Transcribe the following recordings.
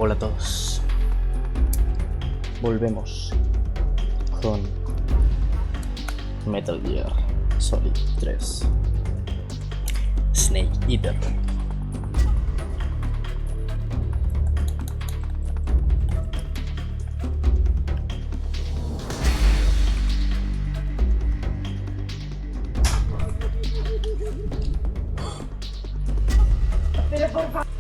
Hola a todos. Volvemos con Metal Gear Solid 3 Snake Eater. Pero por favor.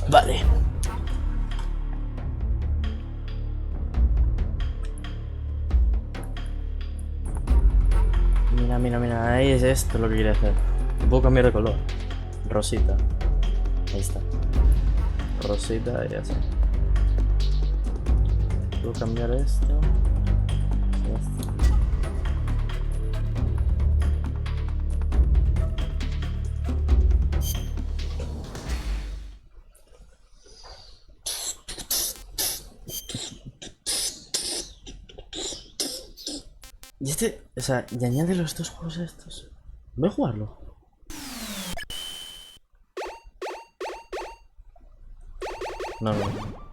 Vale. Mira, ahí es esto lo que quiere hacer. Puedo cambiar de color. Rosita. Ahí está. Rosita y así. Puedo cambiar esto. Y este, o sea, y añade los dos juegos estos. Voy a jugarlo. No.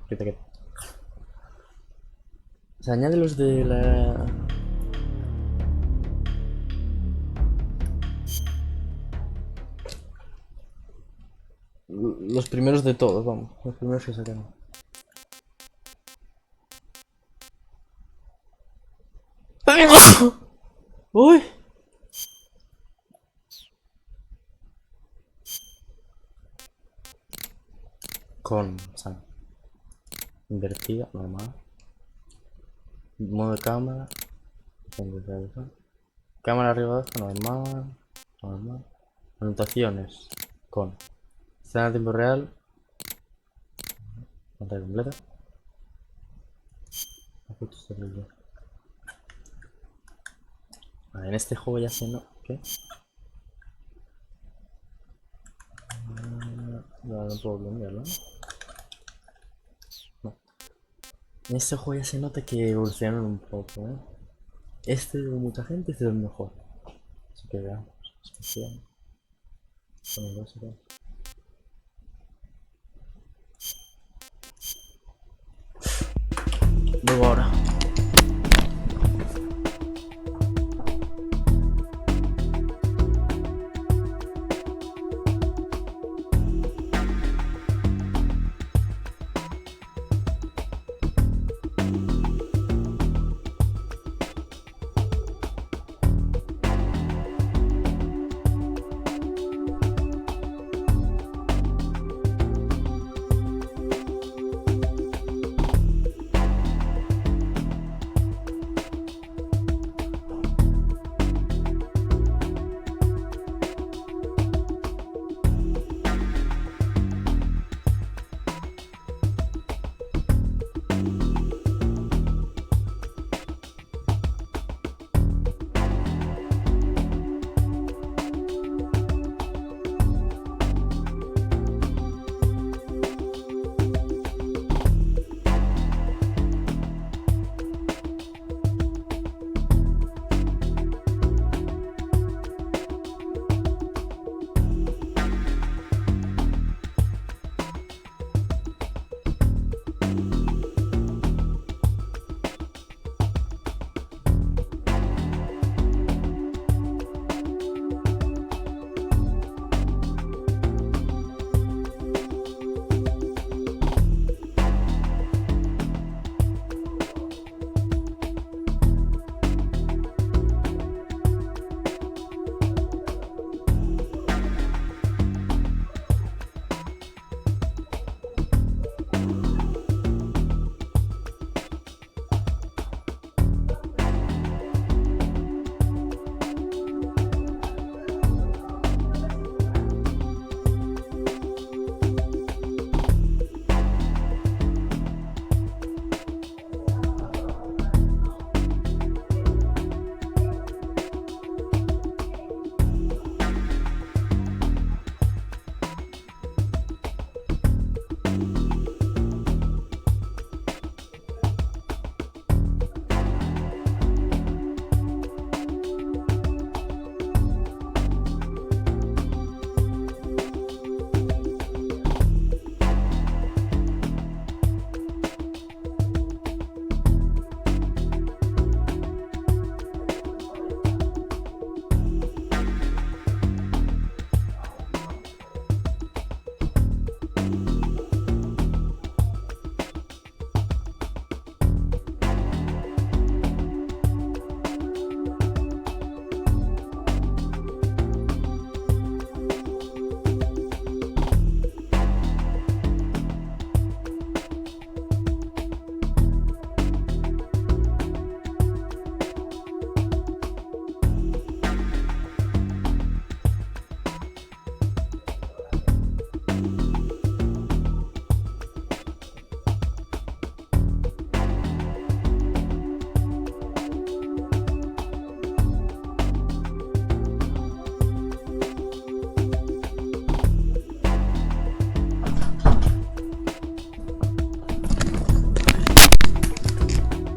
Quita. O sea, añade los de la... Los primeros de todos, vamos. Los primeros que sacaron. ¡Uy! Con, o sea, invertida, normal. Modo de cámara. Cámara arriba abajo, normal. Anotaciones. Con. Escena a tiempo real. Pantalla completa. Vale, en este juego ya sé, ¿no? ¿Qué? No puedo cambiarlo, ¿no? No. En este juego ya se nota que evolucionaron un poco, ¿eh? Este de mucha gente, este es el mejor. Así que veamos. Especial. Luego ahora.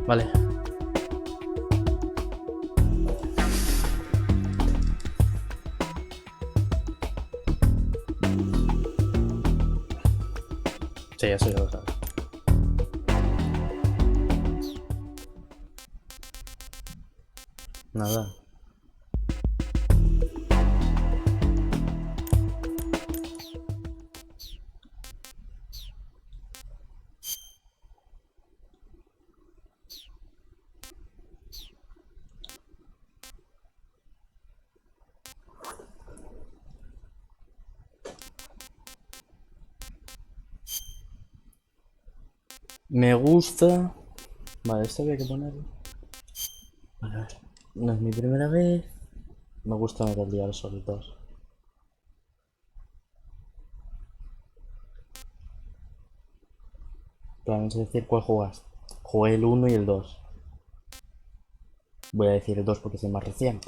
Vale. Sí, eso ya lo sabes. Nada. Me gusta. Vale, esto había que ponerlo. Vale, a ver. No es mi primera vez. Me gusta meter diarios solitos. Para no decir cuál jugaste. Jugué el 1 y el 2. Voy a decir el 2 porque es el más reciente.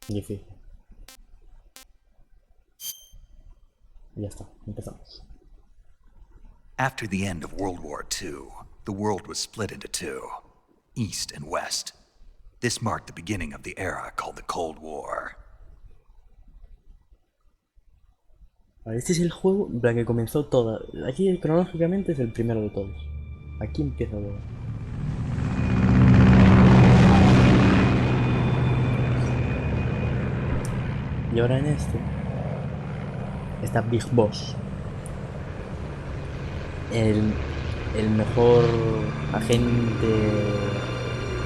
Difícil. Y ya está, empezamos. After the end of World War II, the world was split into two, East and West. This marked the beginning of the era called the Cold War. Este es el juego en plan que comenzó toda. Aquí cronológicamente es el primero de todos. Aquí empieza todo. Y ahora en este está Big Boss. El mejor agente.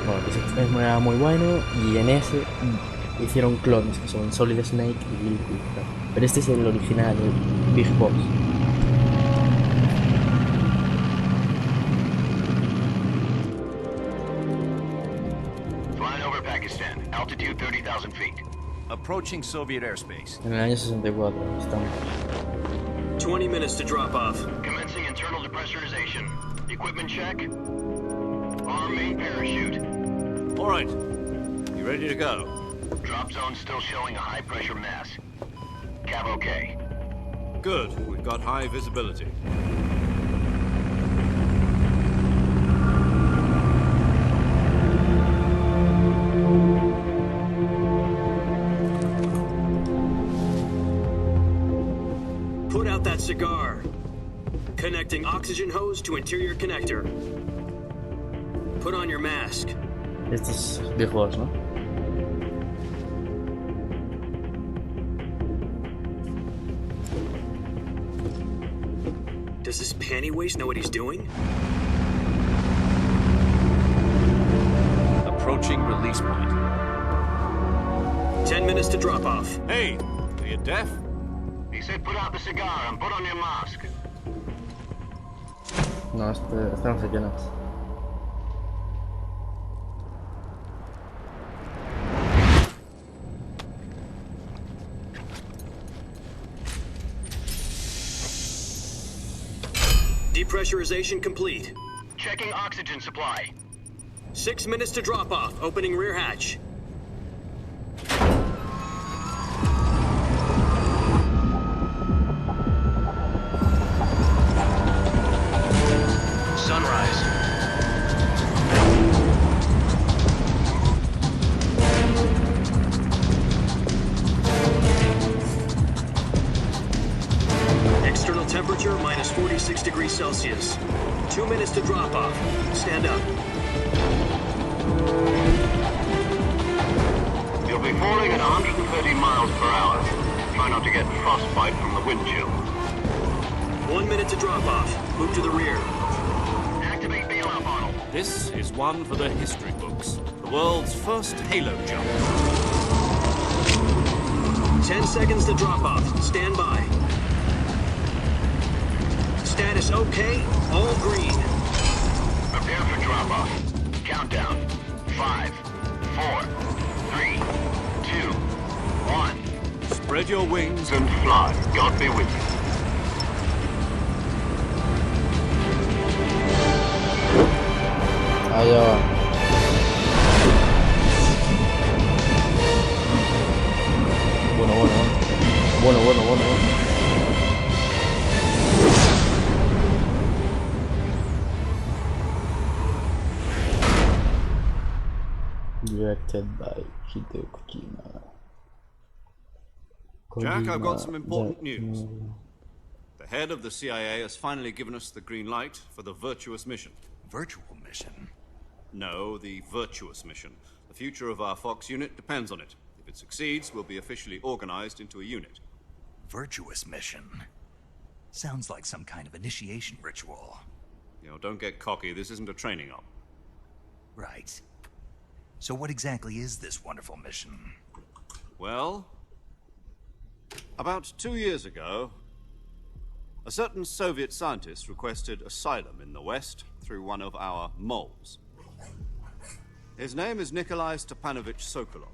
Bueno, que era muy bueno. Y en ese hicieron clones que son Solid Snake y Liquid. Pero este es el original, el Big Boss. Flying over Pakistan, altitude 30,000 feet. Approaching Soviet airspace. En el año 64 estamos. 20 minutes to drop off. Commencing internal depressurization. Equipment check. Arm main parachute. All right. You ready to go? Drop zone still showing a high pressure mass. Cav okay. Good. We've got high visibility. Put out that cigar. Connecting oxygen hose to interior connector. Put on your mask. Este es Big Boss, ¿no? Does this panty waste know what he's doing? Approaching release point. 10 minutes to drop off. Hey, are you deaf? He said put out the cigar and put on your mask. No, este no sé quién es. Depressurization complete. Checking oxygen supply. 6 minutes to drop off. Opening rear hatch. Sunrise. External temperature minus 46 degrees Celsius. 2 minutes to drop off. Stand up. You'll be falling at 130 miles per hour. Try not to get frostbite from the wind chill. 1 minute to drop off. Move to the rear. Activate bailout model. This is one for the history books. The world's first halo jump. 10 seconds to drop off. Stand by. Status okay. All green. Prepare for drop-off. Countdown. 5, 4, 3, 2, 1. Spread your wings And fly. God be with you. Allá va. Bueno. Directed by Hideo Kojima. Jack, I've got some important news. The head of the CIA has finally given us the green light for the virtuous mission. Virtual mission? No, the virtuous mission. The future of our Fox unit depends on it. If it succeeds, we'll be officially organized into a unit. Virtuous mission? Sounds like some kind of initiation ritual. You know, don't get cocky. This isn't a training op. Right. So what exactly is this wonderful mission? Well, about 2 years ago, a certain Soviet scientist requested asylum in the West through one of our moles. His name is Nikolai Stepanovich Sokolov.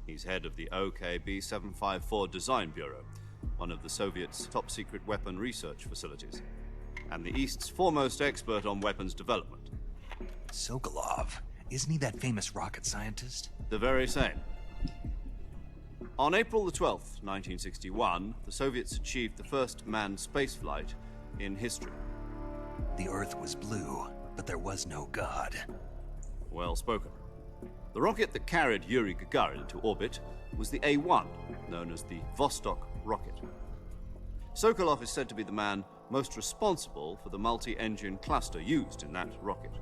He's head of the OKB 754 Design Bureau, one of the Soviets' top-secret weapon research facilities, and the East's foremost expert on weapons development. Sokolov. Isn't he that famous rocket scientist? The very same. On April the 12th, 1961, the Soviets achieved the first manned spaceflight in history. The Earth was blue, but there was no God. Well spoken. The rocket that carried Yuri Gagarin into orbit was the A-1, known as the Vostok rocket. Sokolov is said to be the man most responsible for the multi-engine cluster used in that rocket.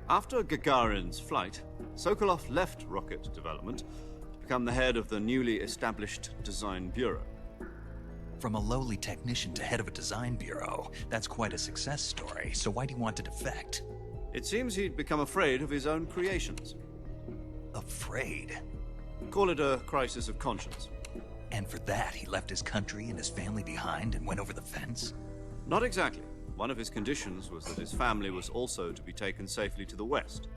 After Gagarin's flight, Sokolov left rocket development to become the head of the newly established Design Bureau. From a lowly technician to head of a design bureau, that's quite a success story, so why'd he want to defect? It seems he'd become afraid of his own creations. Afraid? Call it a crisis of conscience. And for that, he left his country and his family behind and went over the fence? Not exactly. One of his conditions was that his family was also to be taken safely to the west.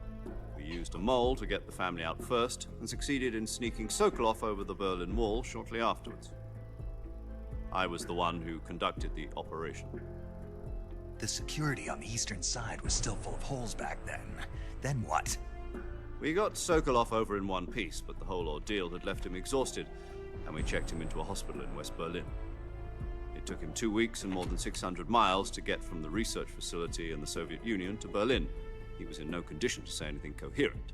We used a mole to get the family out first and succeeded in sneaking Sokolov over the Berlin Wall shortly afterwards. I was the one who conducted the operation. The security on the eastern side was still full of holes back then. Then what? We got Sokolov over in one piece, but the whole ordeal had left him exhausted, and we checked him into a hospital in West Berlin. It took him 2 weeks and more than 600 miles to get from the research facility in the Soviet Union to Berlin. He was in no condition to say anything coherent.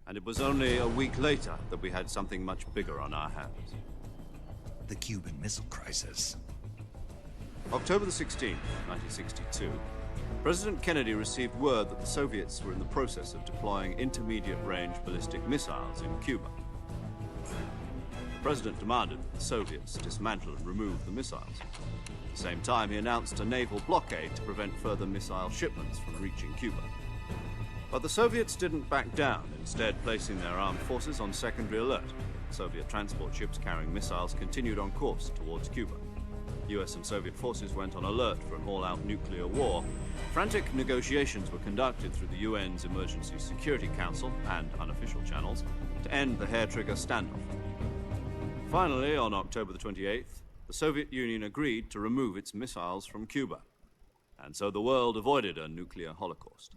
And it was only a week later that we had something much bigger on our hands. The Cuban Missile Crisis. October the 16th, 1962, President Kennedy received word that the Soviets were in the process of deploying intermediate-range ballistic missiles in Cuba. The President demanded that the Soviets dismantle and remove the missiles. At the same time, he announced a naval blockade to prevent further missile shipments from reaching Cuba. But the Soviets didn't back down, instead placing their armed forces on secondary alert. Soviet transport ships carrying missiles continued on course towards Cuba. US and Soviet forces went on alert for an all-out nuclear war. Frantic negotiations were conducted through the UN's Emergency Security Council and unofficial channels to end the hair-trigger standoff. Finally, on October the 28th, the Soviet Union agreed to remove its missiles from Cuba, and so the world avoided a nuclear holocaust.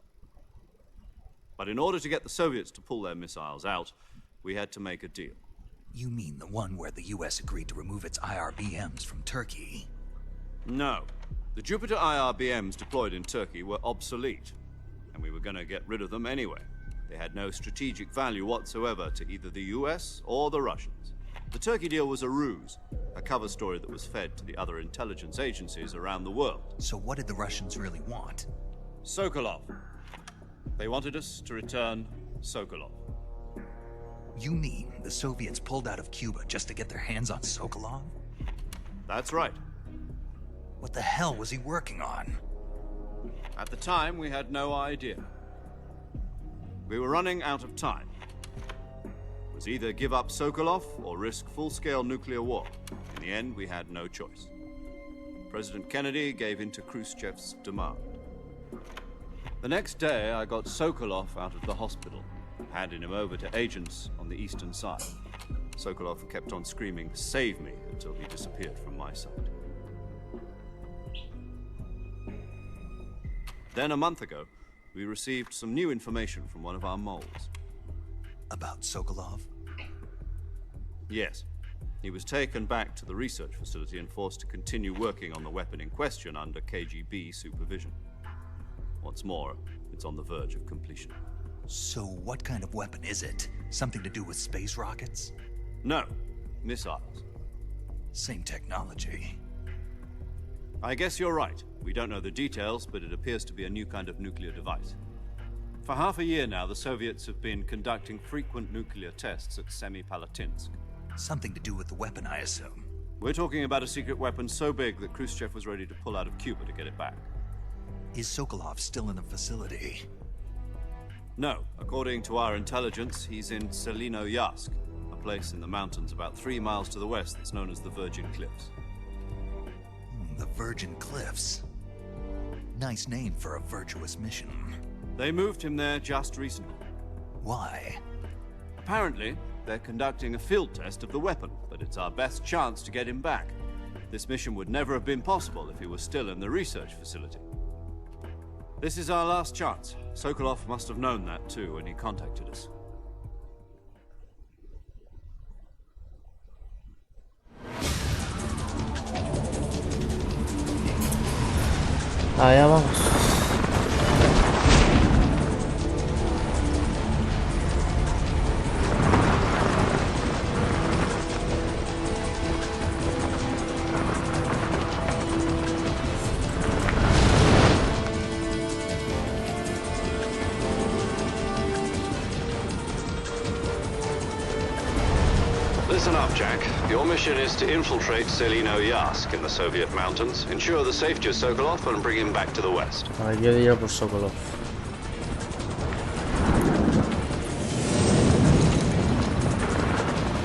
But in order to get the Soviets to pull their missiles out, we had to make a deal. You mean the one where the US agreed to remove its IRBMs from Turkey? No. The Jupiter IRBMs deployed in Turkey were obsolete, and we were going to get rid of them anyway. They had no strategic value whatsoever to either the US or the Russians. The Turkey deal was a ruse, a cover story that was fed to the other intelligence agencies around the world. So what did the Russians really want? Sokolov. They wanted us to return Sokolov. You mean the Soviets pulled out of Cuba just to get their hands on Sokolov? That's right. What the hell was he working on? At the time, we had no idea. We were running out of time. It was either give up Sokolov or risk full-scale nuclear war. In the end, we had no choice. President Kennedy gave in to Khrushchev's demand. The next day, I got Sokolov out of the hospital, handing him over to agents on the eastern side. Sokolov kept on screaming, "Save me," until he disappeared from my sight. Then a month ago, we received some new information from one of our moles. About Sokolov? Yes. He was taken back to the research facility and forced to continue working on the weapon in question under KGB supervision. What's more, it's on the verge of completion. So what kind of weapon is it? Something to do with space rockets? No, missiles. Same technology. I guess you're right. We don't know the details, but it appears to be a new kind of nuclear device. For half a year now, the Soviets have been conducting frequent nuclear tests at Semipalatinsk. Something to do with the weapon, I assume. We're talking about a secret weapon so big that Khrushchev was ready to pull out of Cuba to get it back. Is Sokolov still in the facility? No. According to our intelligence, he's in Selinoyarsk, a place in the mountains about 3 miles to the west that's known as the Virgin Cliffs. The Virgin Cliffs. Nice name for a virtuous mission. They moved him there just recently. Why? Apparently, they're conducting a field test of the weapon, the but it's our best chance to get him back. This mission would never have been possible if he was still in the research facility. This is our last chance. Sokolov must have known that too when he contacted us. Allá vamos. Listen up, Jack. Your mission is to infiltrate Selino Yask in the Soviet mountains, ensure the safety of Sokolov, and bring him back to the west. A ver, yo diría por Sokolov.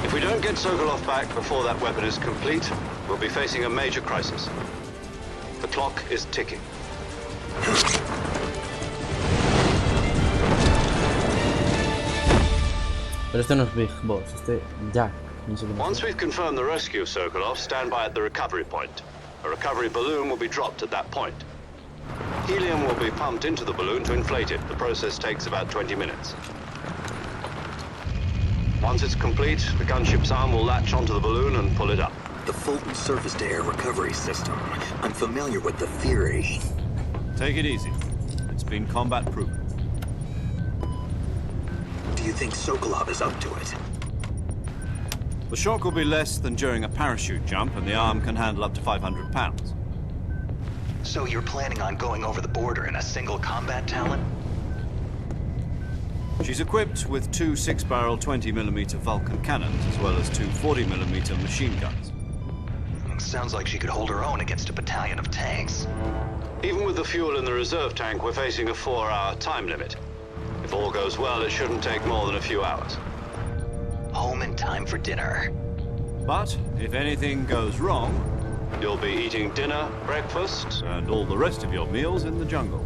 If we don't get Sokolov back before that weapon is complete, we'll be facing a major crisis. The clock is ticking. Pero este no es Big Boss, este Jack. No sé cómo Once se llama. we've confirmed the rescue of Sokolov, stand by at the recovery point. A recovery balloon will be dropped at that point. Helium will be pumped into the balloon to inflate it. The process takes about 20 minutes. Once it's complete, the gunship's arm will latch onto the balloon and pull it up. The Fulton surface-to-air recovery system. I'm familiar with the theory. Take it easy. It's been combat proven. Do you think Sokolov is up to it? The shock will be less than during a parachute jump, and the arm can handle up to 500 pounds. So you're planning on going over the border in a single combat talon? She's equipped with two 6-barrel 20mm Vulcan cannons, as well as two 40mm machine guns. Sounds like she could hold her own against a battalion of tanks. Even with the fuel in the reserve tank, we're facing a 4-hour time limit. If all goes well, it shouldn't take more than a few hours. Home in time for dinner. But if anything goes wrong, You'll be eating dinner, breakfast, and all the rest of your meals in the jungle.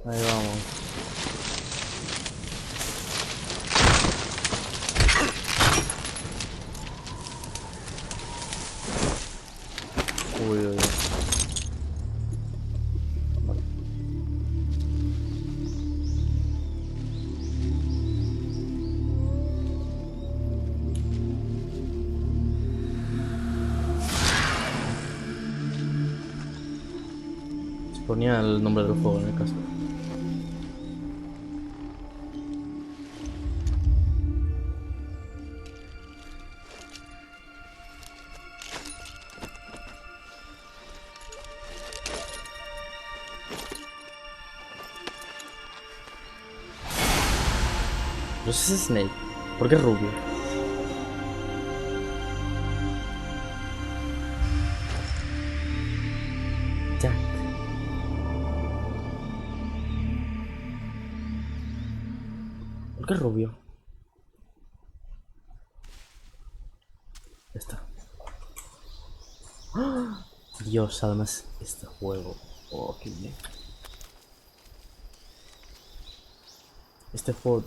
Ahí vamos. Uy, uy, uy. Vale. Se ponía el nombre del juego en el caso. No sé si es Snake. ¿Por qué es rubio? Jack. ¿Por qué es rubio? Ya está. ¡Ah! Dios, además este juego. Oh, qué bien. Este juego.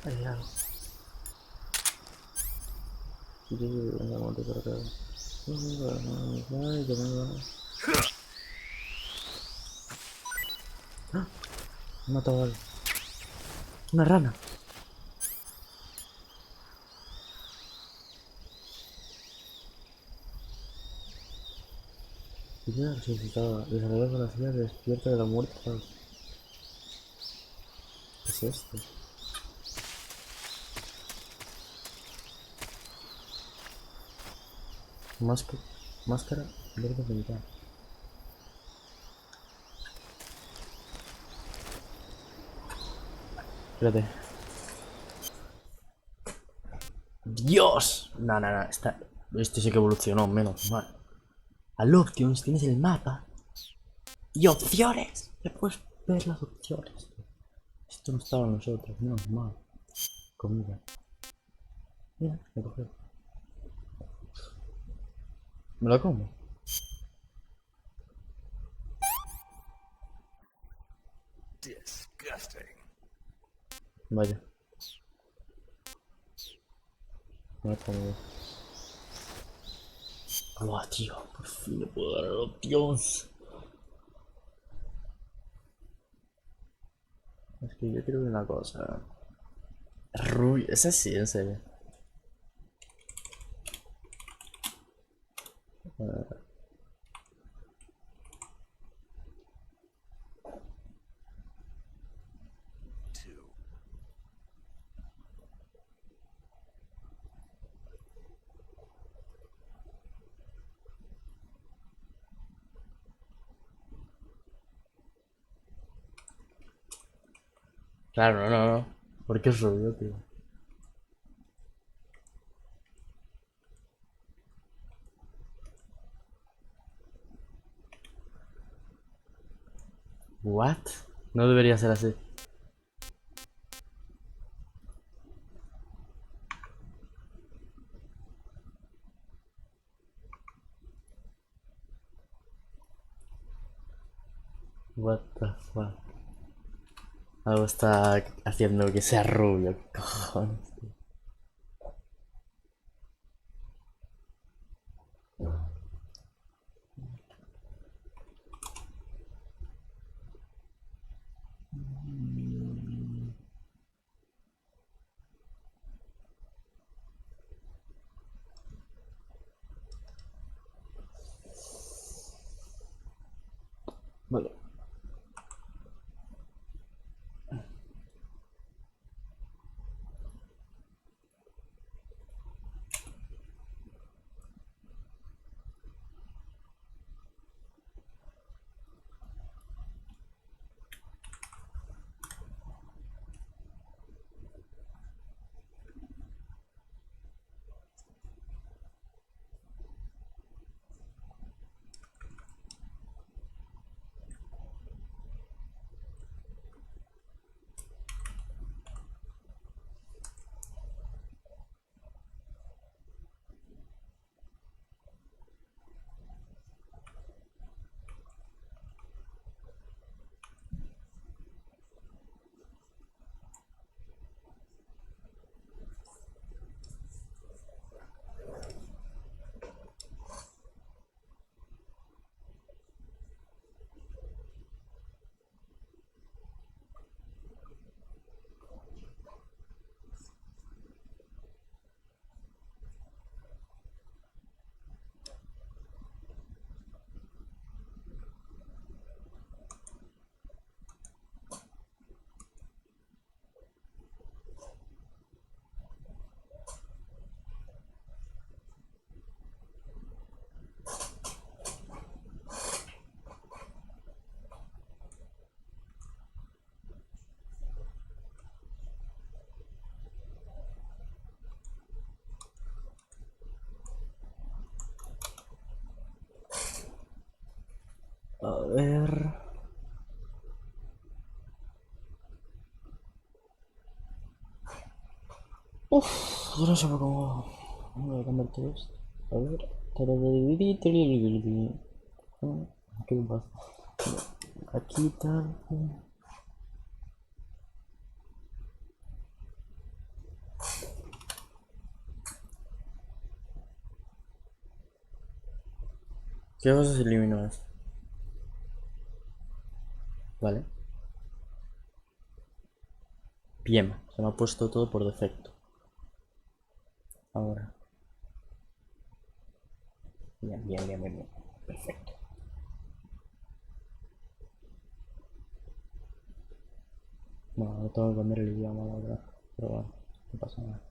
Hay algo. ¡Ah! Me he matado a alguien. Una rana. Idea resucitada. Desarrollar con la ciudad despierta de la muerte. ¿Qué es esto? Máscara verde militar. Espérate. ¡Dios! No, no, no. Este sí que evolucionó, menos mal. Al Options tienes el mapa. Y opciones. Ya puedes ver las opciones. Esto no estaba en nosotros, no, mal. Comida. Mira, me cogió. Me lo como. Disgusting. Vaya. Me lo como. Oh, tío, por fin le puedo dar a las opciones. Es que yo quiero ver una cosa. Rubio, es así, en serio. Two. Claro, no, no, no. ¿Por qué es rubio, tío? What? No debería ser así. What the fuck. Algo está haciendo que sea rubio. ¿Qué cojones, tío? Vale. A ver. Uff, yo no sé cómo. Voy a cambiar todo esto. A ver. ¿Qué pasa? Aquí tal. ¿Qué pasa si elimino esto? Vale. Bien, se me ha puesto todo por defecto. Ahora. Bien, bien, bien, bien, bien. Perfecto. Bueno, no tengo que cambiar el idioma, la verdad. Pero bueno, no pasa nada.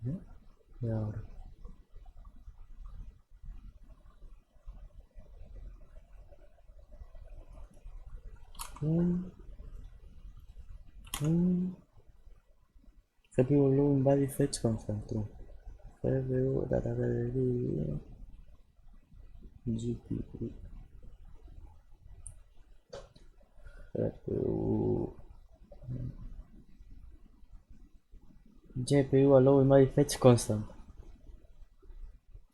Bien. Y ahora. CPU low body fetch constant true. CPU data ready. GPU. GPU allow body fetch constant.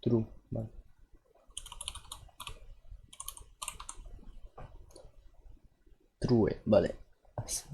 True, vale. True, vale. Así.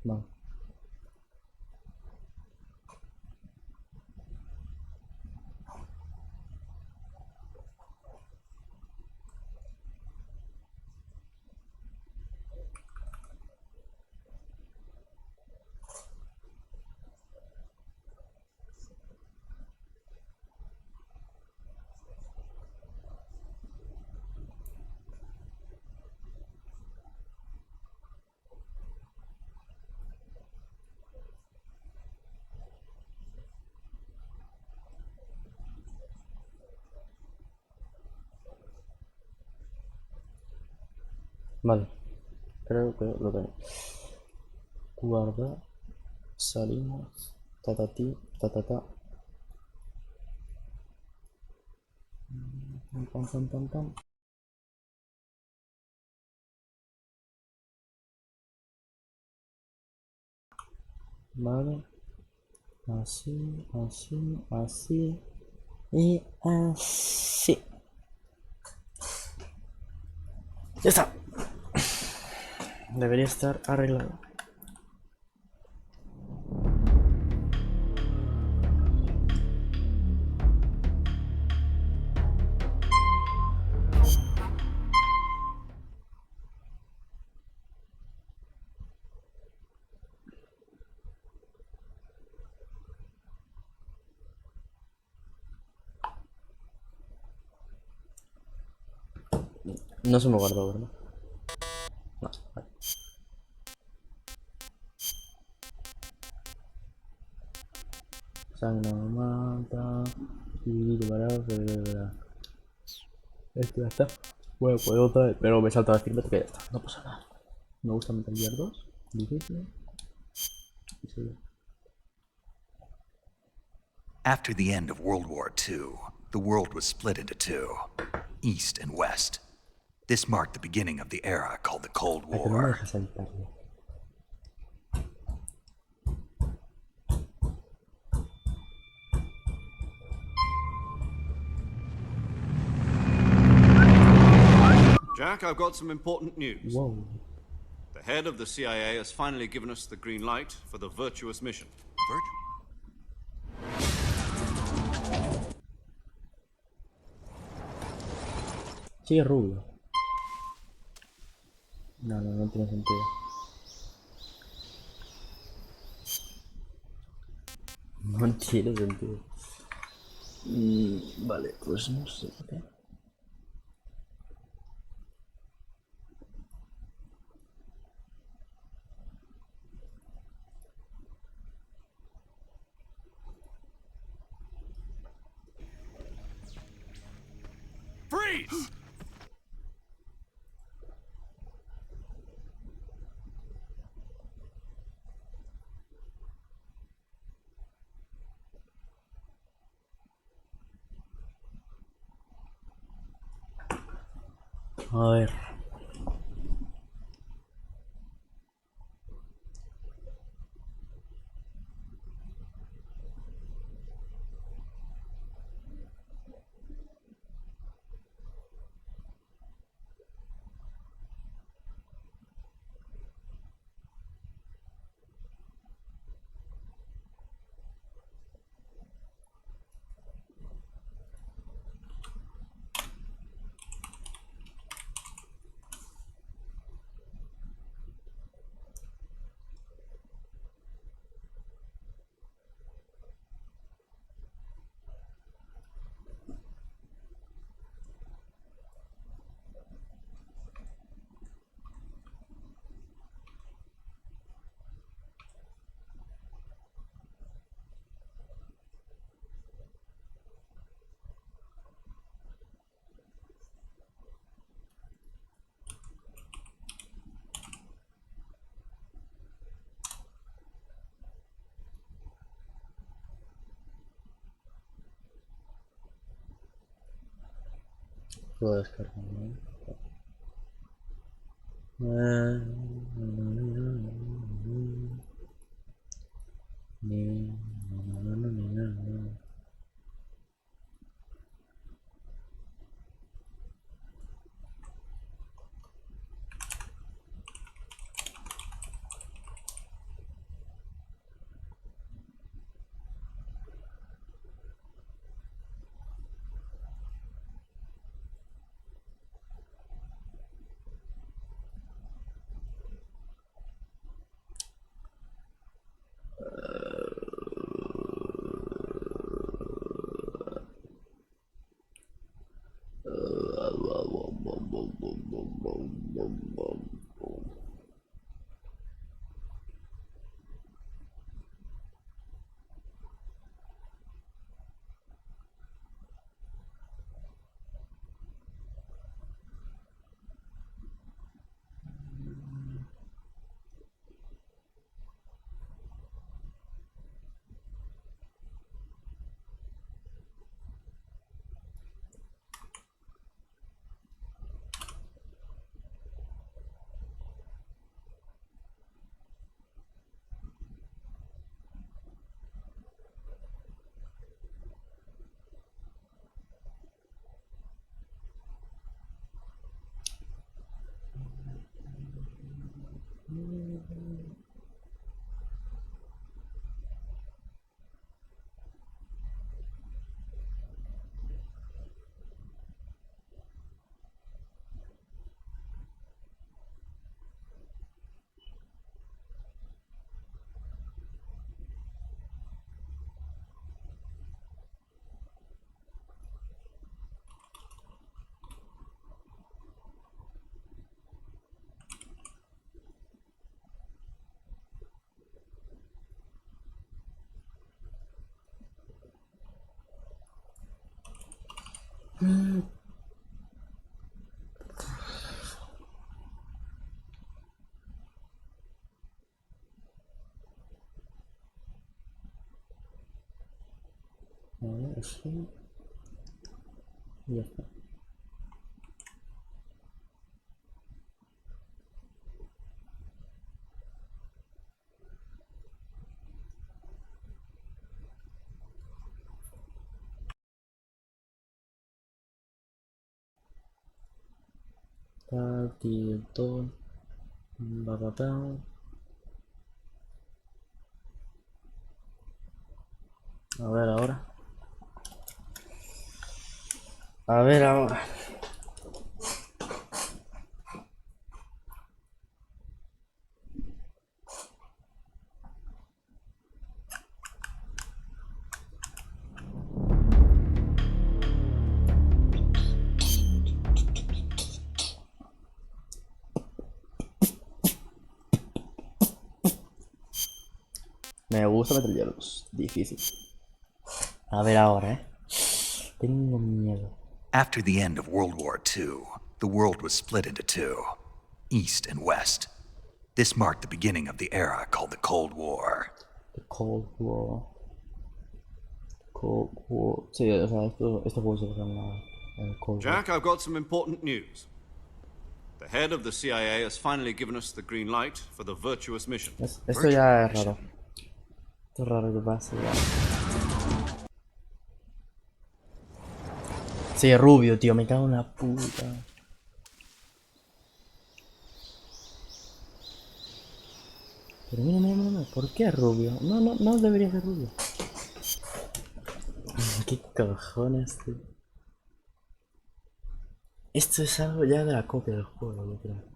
Vale. Vale, creo que lo tengo. Guarda, salimos, tatati, tatata. Pam, pam, pam, pam, pam. Vale, así, así, así y así. Ya está. Debería estar arreglado. No se me guardó, ¿verdad? No, vale. Sang no mata. Y para. Esto ya está. Bueno, pues otra vez, pero me salta a decirme que ya está. No pasa nada. Me gusta Metal Gear 2. Difícil. Y sigue. After the end of World War II, the world was split into two, East and West. This marked the beginning of the era called the Cold A que no me War. deja saltarlo. Jack, I've got some important news. Wow. The head of the CIA has finally given us the green light for the virtuous mission. Sigue rubio. No, no, no tiene sentido. No tiene sentido. Vale, pues no sé. ¿Qué? Freeze! A ver. puedo descargar, ¿no? A ver, así. Y ya está. Patito. Ba. A ver ahora. A ver ahora. Me gusta meter hielos. Difícil. A ver ahora, Tengo miedo. After the end of World War II, the world was split into two, East and West. This marked the beginning of the era called the Cold War. The Cold War. Cold War. Sí, o sea, este juego se llama Cold War. Jack, I've got some important news. The head of the CIA has finally given us the green light for the virtuous mission. Esto ya es raro. Esto es raro que pase ya. Sí, es rubio, tío, me cago en la puta. Pero mira, ¿por qué es rubio? No debería ser rubio. ¿Qué cojones, tío? Esto es algo ya de la copia del juego, yo creo.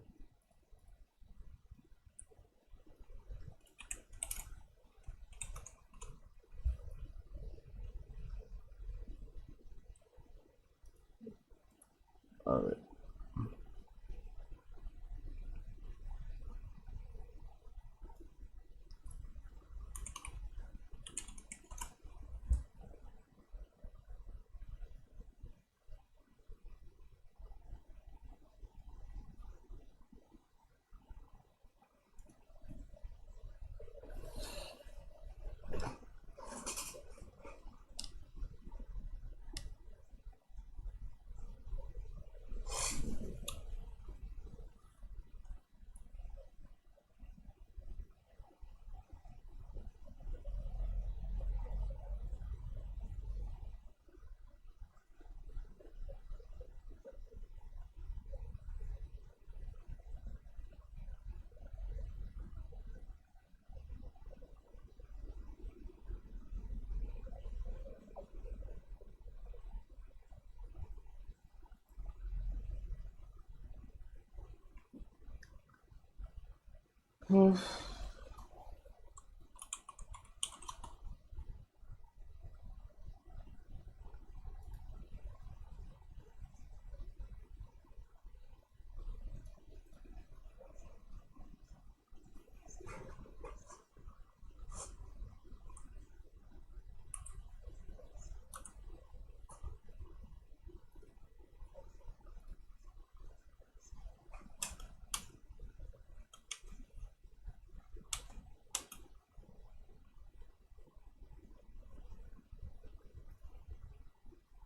A ver. Uf.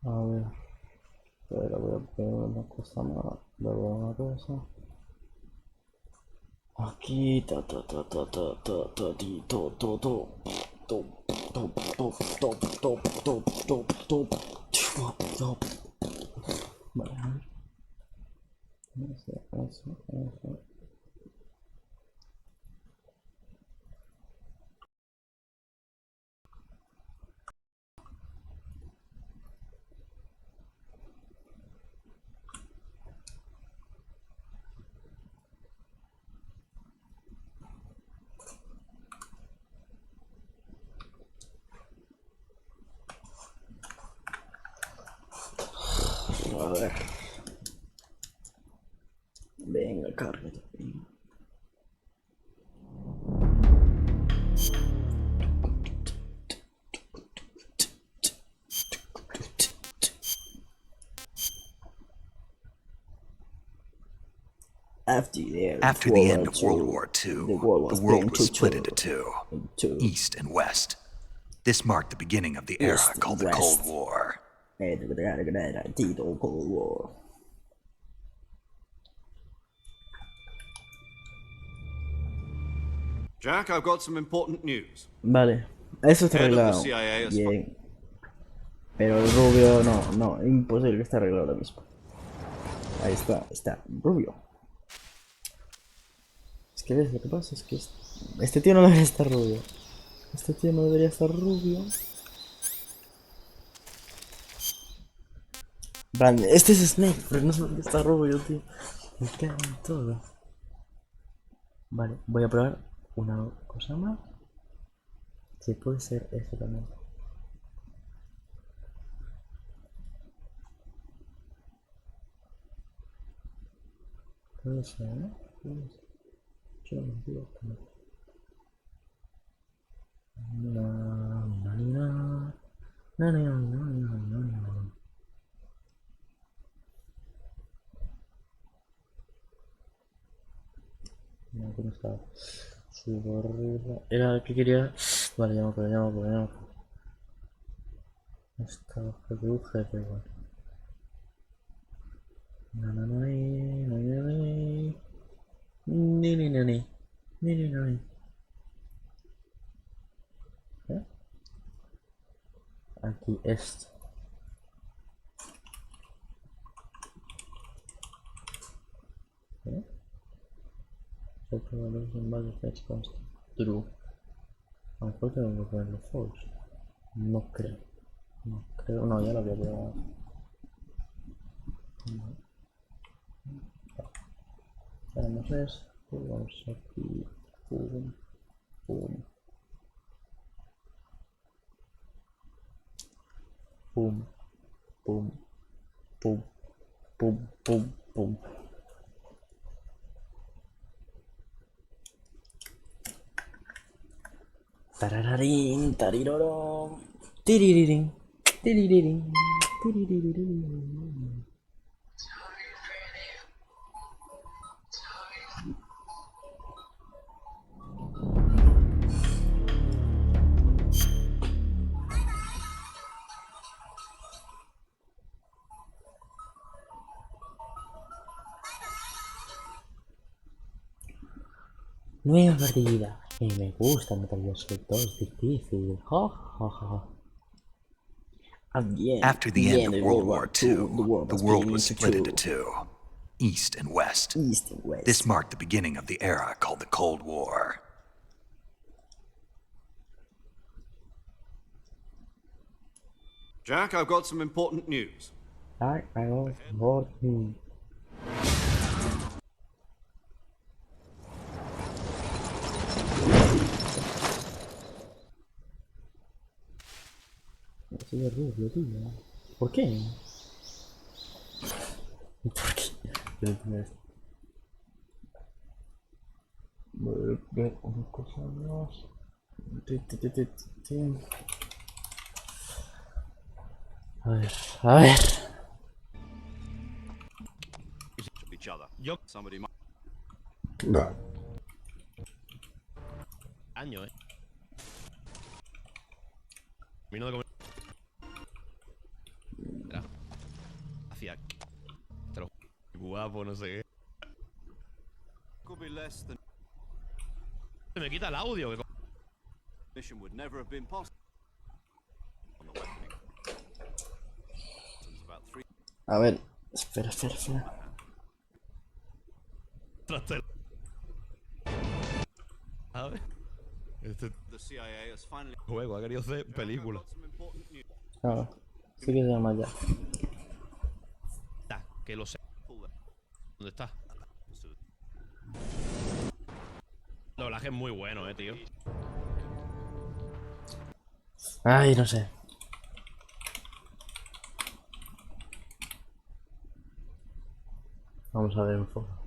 A ver, pero voy a poner una cosa más, luego una cosa. Aquí, ta ta ta ta ta ta ta ti, to to to to to to to to to to. Vale, a ver. Eso. A ver. Venga, cárgate. After the end of World War II, the world was split into two, East and West. This marked the beginning of the era called the Cold War. Jack, I've got some important news. Vale, eso está Head of the arreglado. CIA has Bien. Pero el rubio, no, imposible que esté arreglado ahora mismo. Ahí está, rubio. Es que ves, lo que pasa es que este tío no debería estar rubio. Este tío no debería estar rubio. Vale, este es Snake, pero no sé por qué está rubio, tío. Me cago en todo. Vale, voy a probar una cosa más. Que puede ser esto también. Puede ser, ¿no? Puede ser. Yo no me equivoco. No. No, ¿cómo está? Subo arriba. Era el que quería. Vale, ya me acuerdo. Esta jefe, pero igual. Ni. ¿Eh? Aquí esto. ¿Eh? True. A lo mejor tengo que ponerlo false. No creo. No, ya lo había probado. Tenemos esto. Vamos aquí. Pum. Pum. Pum. Pum. Pum. Pum. Pum. Pum. Tarararín, tarirorón. Tiririrín. Tiririrín. Tiririrín. Nueva partida. Y me gusta Metal Gear Solid 2 difícil. After the end of World War II, the world was split into two, East and West. This marked the beginning of the era called the Cold War. Jack, I've got some important news. I got important news. Soy de rubio, tío. ¿Por qué? ¿Por qué? No entiendo esto. Voy a ver una cosa más. A ver, a ver. Each other. Yo Somebody might. año, Vino de comer. Era. Hacía. Te lo guapo, no sé qué. Could be less than. Se me quita el audio. Que Mission would never have been possible. On the weaponing. It's about 3. A ver, espera. A ver. Este The CIA has finally. juego ha querido hacer película. Got some important news. Ah, sí que se llama ya. Está, que lo sé. ¿Dónde está? El doblaje es muy bueno, tío. Ay, no sé. Vamos a ver un poco.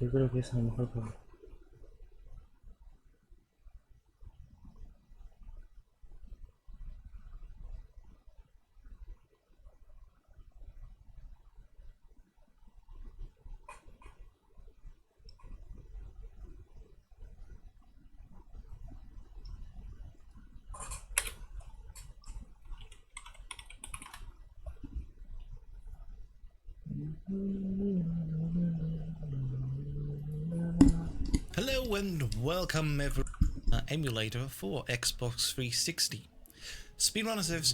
Yo creo que es a lo mejor por... Hello and welcome every emulator for Xbox 360. Speedrunners have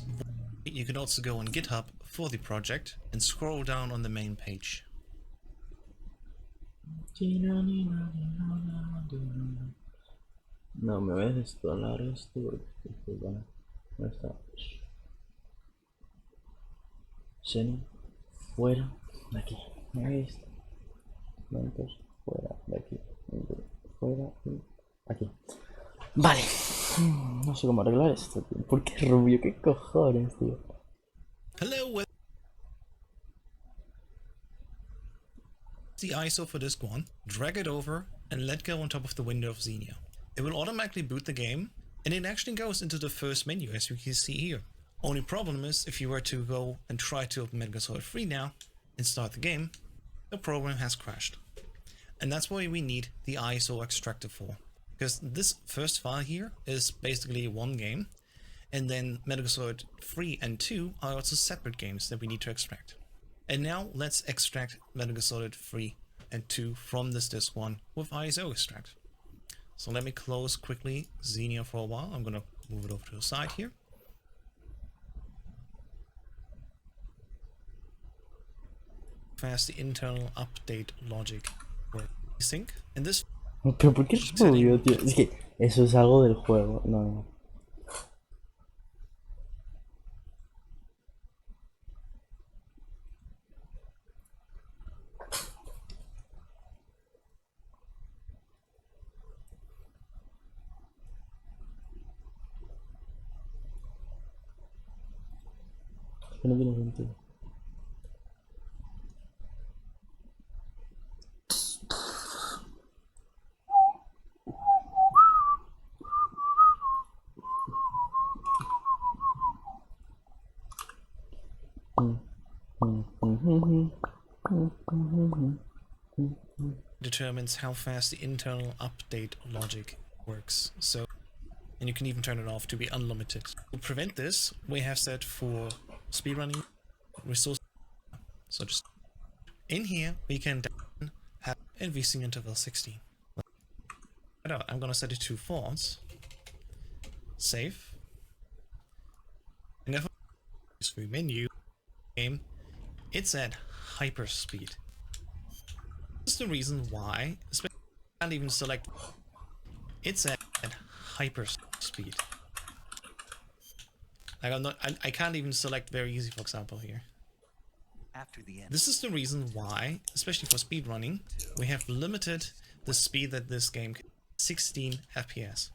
you can also go on GitHub for the project and scroll down on the main page. No, me voy a desinstalar esto porque bueno, no está. Xeno, fuera de aquí. Ahí está. Momentos, fuera de aquí. Fuera y aquí. Vale. No sé cómo arreglar esto, tío. ¿Por qué rubio? ¿Qué cojones, tío? Hello, the ISO for disk 1, drag it over and let go on top of the window of Xenia. It will automatically boot the game and it actually goes into the first menu as you can see here. Only problem is if you were to go and try to open Metal Gear Solid 3 now and start the game, the program has crashed. And that's why we need the ISO extractor for. Because this first file here is basically one game, and then Metal Gear Solid 3 and 2 are also separate games that we need to extract. And now let's extract Metal Gear Solid 3 and 2 from this disk 1 with ISO extract. So let me close quickly Xenia for a while. I'm gonna move it over to the side here. Fast the internal update logic work sync. And this Pero ¿por qué es rubio, tío? Es que eso es algo del juego. No. Es que no tiene sentido. determines how fast the internal update logic works. So, and you can even turn it off to be unlimited. To prevent this, we have set for speedrunning resource. So just in here, we can have NVC interval 60. I'm gonna set it to false. Save. And if I menu game, it's at hyperspeed. This is the reason why I can't even select. It's at hyperspeed. Like I can't even select very easy, for example, here. After the end. This is the reason why, especially for speedrunning, we have limited the speed that this game can. 16 FPS.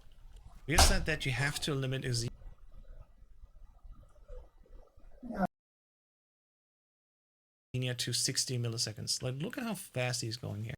We have said that you have to limit a Xenia to 60 milliseconds. Like, look at how fast he's going here.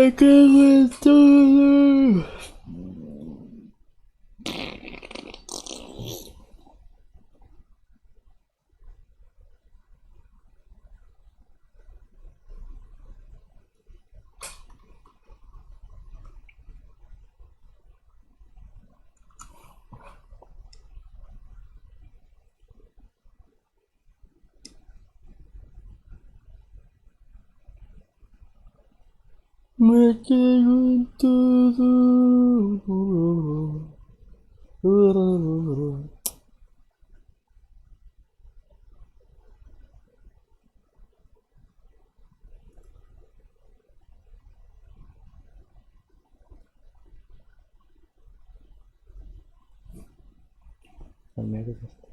Me cago en todo. Me cago en todo. mira qué es esto.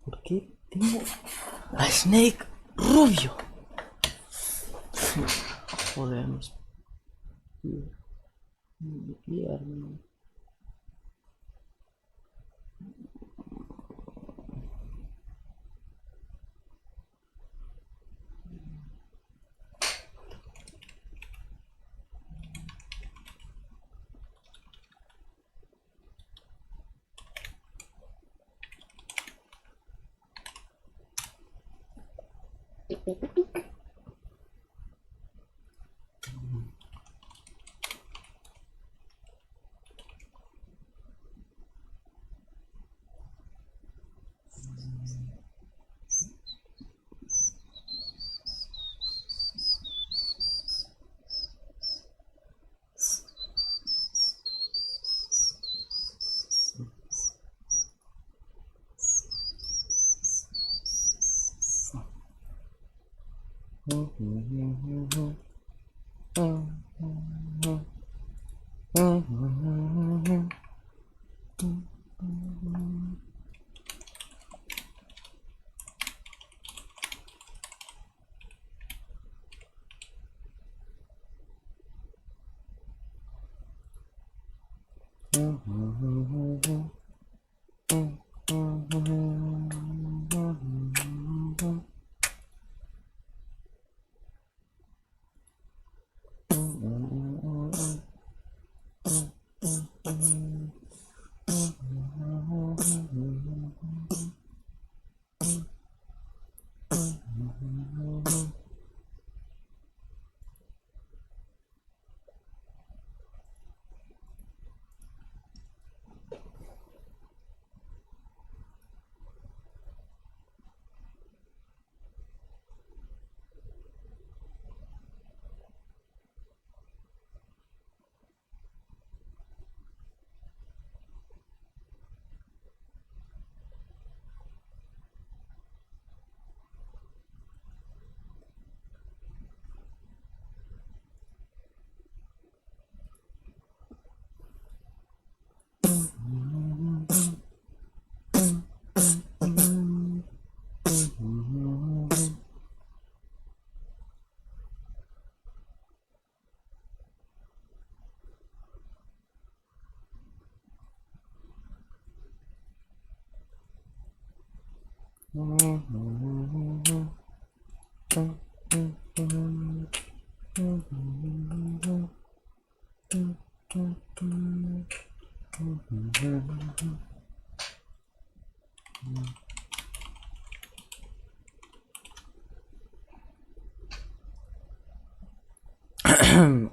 ¿Por qué tengo a Snake rubio? Joder, mi pierna.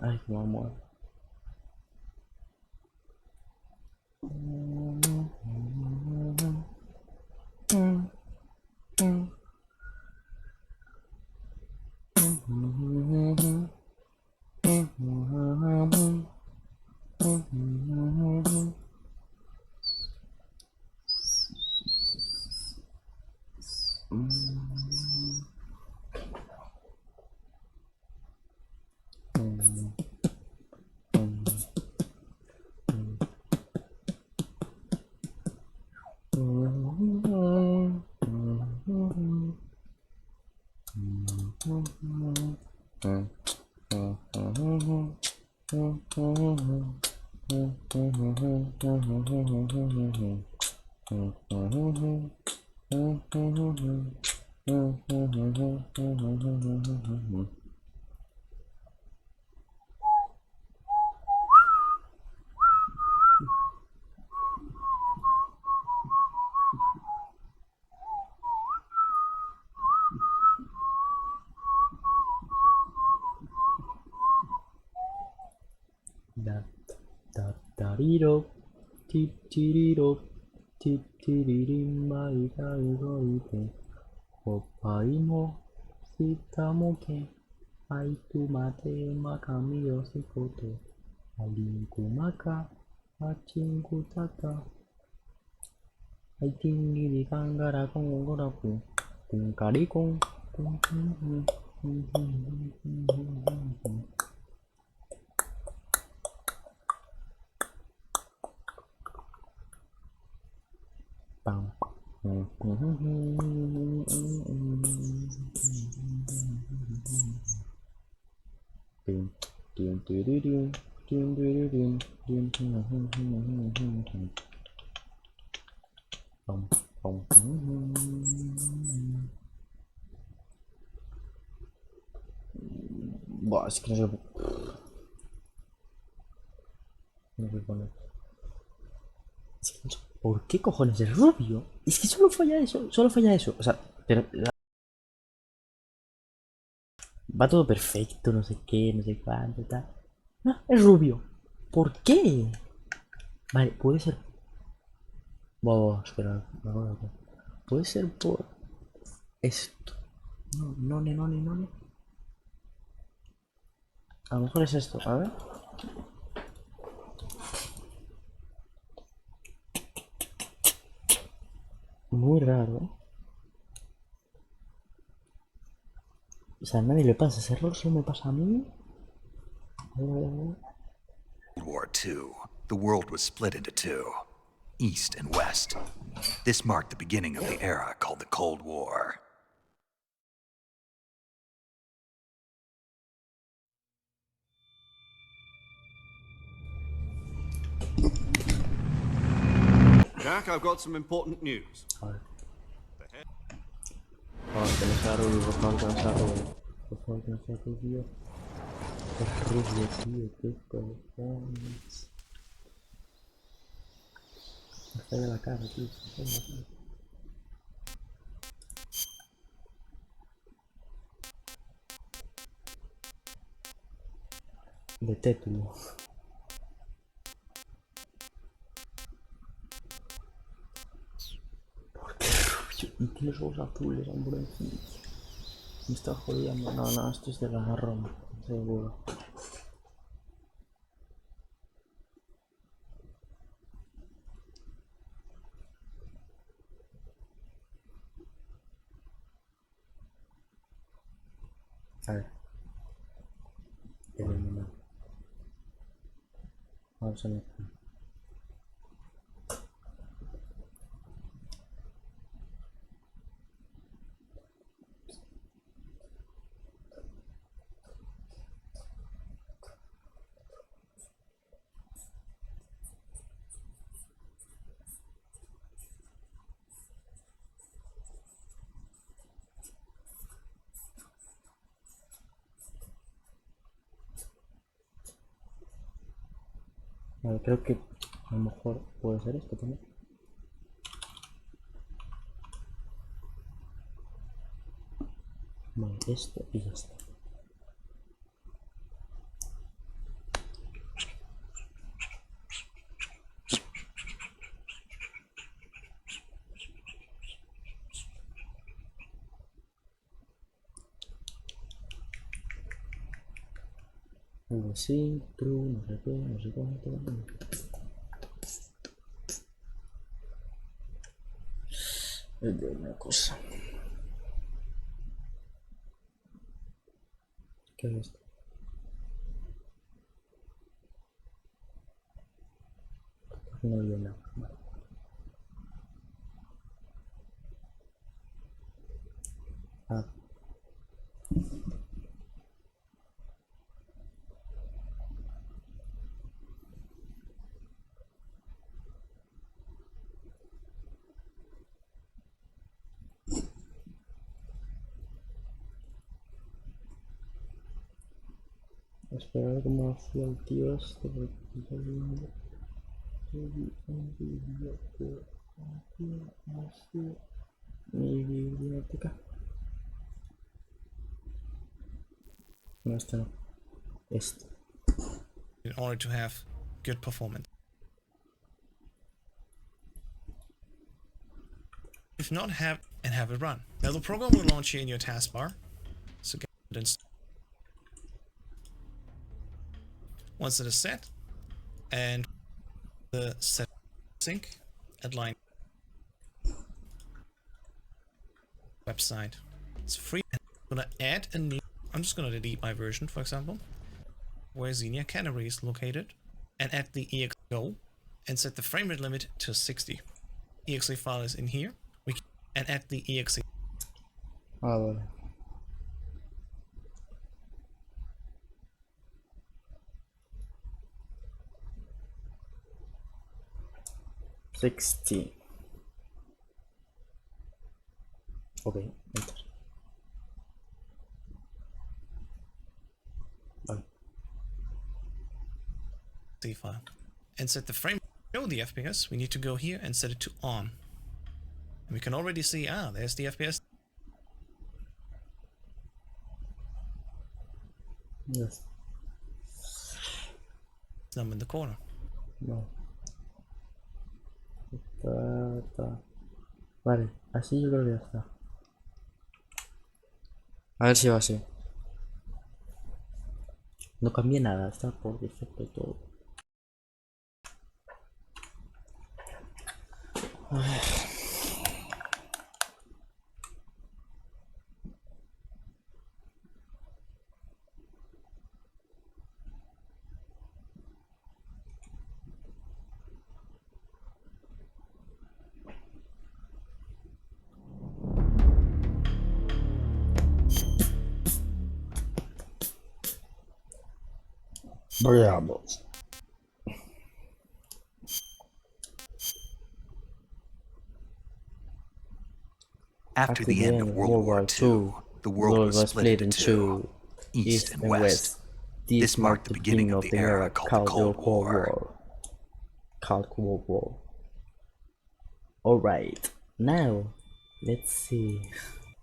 Ay, que me muero. Da da da ro, ti ro, ti rim mai ga go ite, oppai mo sita mo ke, Ay, tu mate, makami, yosikoto. Alinku maka, achingu tata. Ay, tingiri kangara kong gora kung. Kung kari kong. Pam. Buah, es que no sé. No sé poner. Es que no sé. ¿Por qué cojones es rubio? Es que solo falla eso, solo falla eso. O sea, pero va todo perfecto, no sé qué, no sé cuánto, tal. No, es rubio. ¿Por qué? Vale, puede ser. Buah, espera, ahora. Puede ser por esto. No, no. A lo mejor es esto, a ver. Muy raro, ¿eh? O sea, a nadie le pasa ese error, solo me pasa a mí. World War II, the world was split into two, East and West. This marked the beginning of the era called the Cold War. Jack, I've got some important news. A ver. Por favor, que no sea rubio, por favor, que no sea rubio. Por favor, que no sea rubio. Es rubio, tío, qué cojones. Me falla la cara, tío. Me falla la cara. De tétulo. ¿Por qué rubio? Y tiene los ojos azules, hombre. Me está jodiendo. No, esto es de la Roma, seguro. A ver. Eliminar. Vamos a ver. Vale, creo que a lo mejor puede ser esto también. Vale, esto y ya está. Algo así, true, no sé qué, no sé cuánto. Es de una cosa. ¿Qué es esto? No había nada. Vale. Ah, espera a ver cómo hacía el tío este. Porque estoy viendo un vídeo que hacía así. Mi biblioteca. No, este no. Este. In order to have good performance. If not, have it run. Now the program will launch here in your taskbar. So get it installed. Once it is set, and the set sync at line website. It's free. I'm gonna add a new. I'm just gonna delete my version, for example, where Xenia Canary is located, and add the EXO and set the frame rate limit to 60. EXE file is in here. We can and add the EXE. Ah, vale. $60. Okay, enter. Vale. File and set the frame. Show the FPS. We need to go here and set it to on. And we can already see, there's the FPS Yes. number in the corner. No. Vale, así yo creo que ya está. A ver si va así. No cambié nada, está por defecto todo. A ver. Veamos. After the end of World War II, the world was split into two, East and West. This marked the beginning of the era called the Cold War. Cold War. Alright, now, let's see.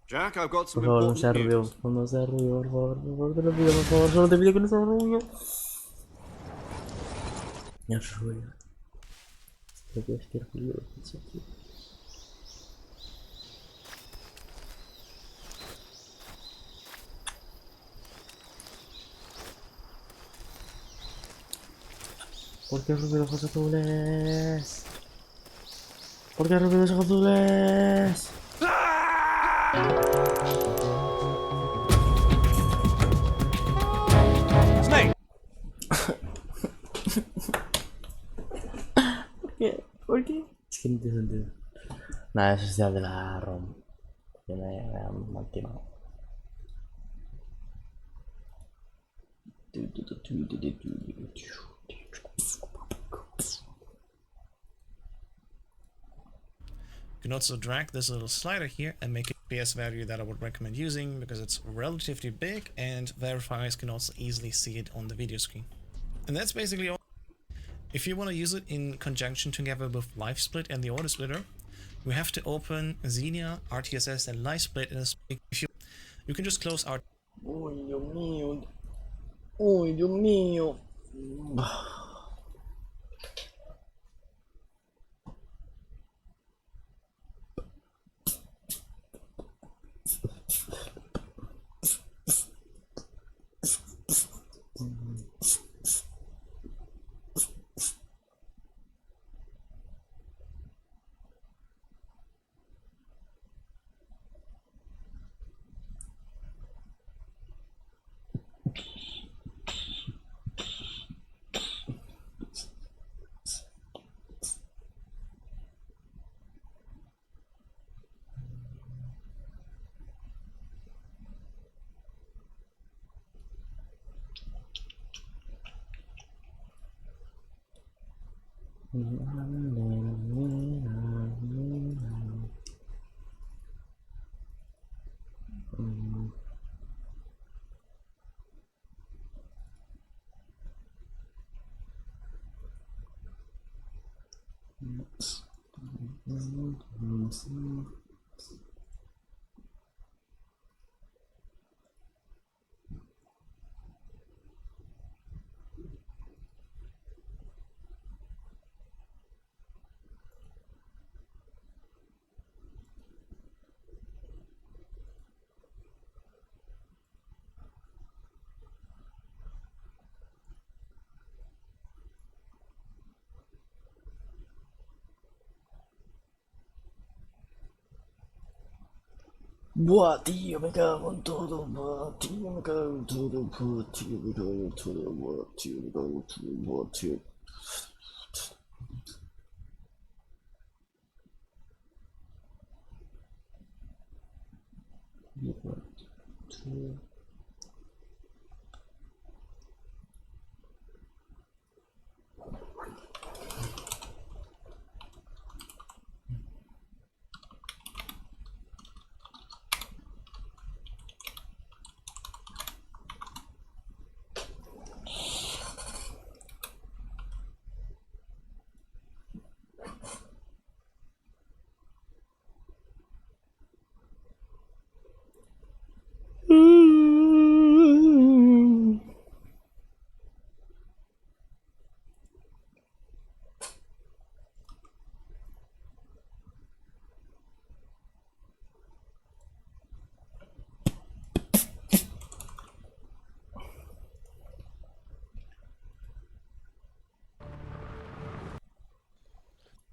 Jack, I've got some Por favor, no sea important ruido, news. no sea ruido, por favor, te lo pido, por favor, solo te pido que no sea ruido. No es ruido. Te pido que es ruido, es ruido. ¿Por qué rubio ojos azules? ¿Por qué rubio ojos azules? Snake! ¿Por qué? ¿Por qué? Es que no tiene sentido. Nada, eso es ya de la ROM. Que me han timado. You can also drag this little slider here and make a FPS value that I would recommend using because it's relatively big and verifiers can also easily see it on the video screen. And that's basically all. If you want to use it in conjunction together with LiveSplit and the Auto Splitter, you have to open Xenia, RTSS and LiveSplit in a split. You can just close our. Uy, Dios mío. Uy, Dios mío. Buah, tío, me cago en todo, buah, tío, me cago en todo, buah, tío, me cago en todo, buah, tío, me cago en todo, buah, tío. Buah, tío.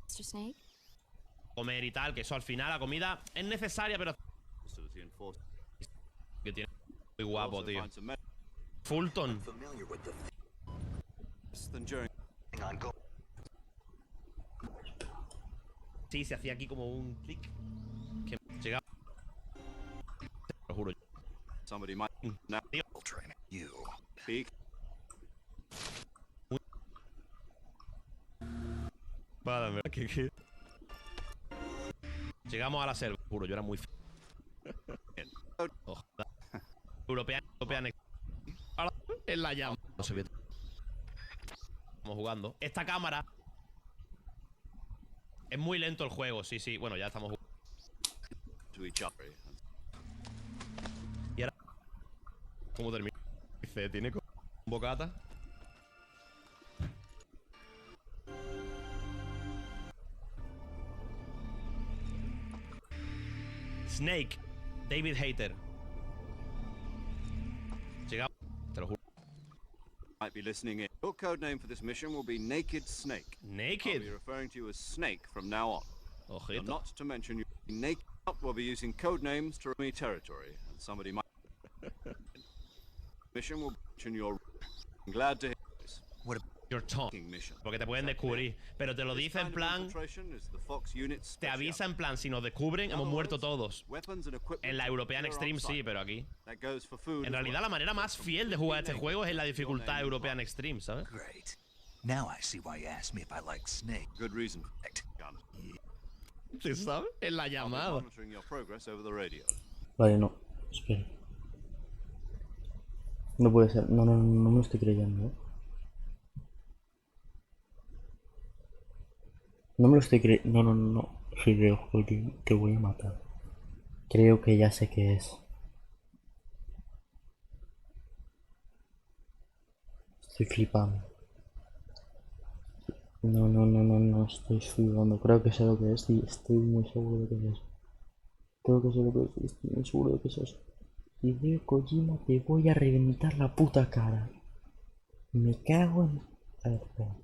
Mr. Snake? Comer y tal, que eso al final la comida es necesaria, pero Facility enforced. que tiene muy guapo, Also tío. find some Fulton. medicine than during Sí, se hacía aquí como un clic que llegaba. Te lo juro. somebody might now Tío, Training you. be vale, verdad que llegamos a la selva, juro, yo era muy ojalá. European ahora en la llama. No se ve. Estamos jugando. Esta cámara es muy lento el juego, sí, sí. Bueno, ya estamos jugando. to each other. Y ahora, ¿cómo termina? Dice, tiene como un bocata. Snake, David Hater. Llegamos, te lo juro. Might be listening in. Your code name for this mission will be Naked Snake. I'll be Naked. referring to you as Snake from now on. You're Ojito. not to mention you naked. We'll be using code names to enemy territory, and somebody might. Mission will mention your. I'm glad to hear this. What a Your tongue. Mission. Porque te pueden descubrir. Pero te lo This dice en kind of plan. infiltration is the Fox unit's Te avisa specialty. en plan, si nos descubren, In hemos other muerto words, todos. weapons and equipment En la are European here Extreme on sí, site. pero aquí. That goes for food En as realidad well. la manera más fiel de jugar este juego es en la dificultad europea en Extreme, ¿sabes? great. Now I see why you asked me if I like snake. Good reason. Gun. ¿Sí sabes? En la I'll be llamada. monitoring your progress over the radio. Vale, no. Espera. No puede ser. No, no, no, no me lo estoy creyendo, ¿eh? No me lo estoy creyendo. No, no, no, no. Fideo, joder, te voy a matar. Creo que ya sé qué es. Estoy flipando. No, no, no, no, no, estoy flipando. Creo que sé lo que es y estoy muy seguro de que es eso. Creo que sé lo que es y estoy muy seguro de que es eso. Hideo Kojima, te voy a reventar la puta cara. Me cago en... A ver, espera.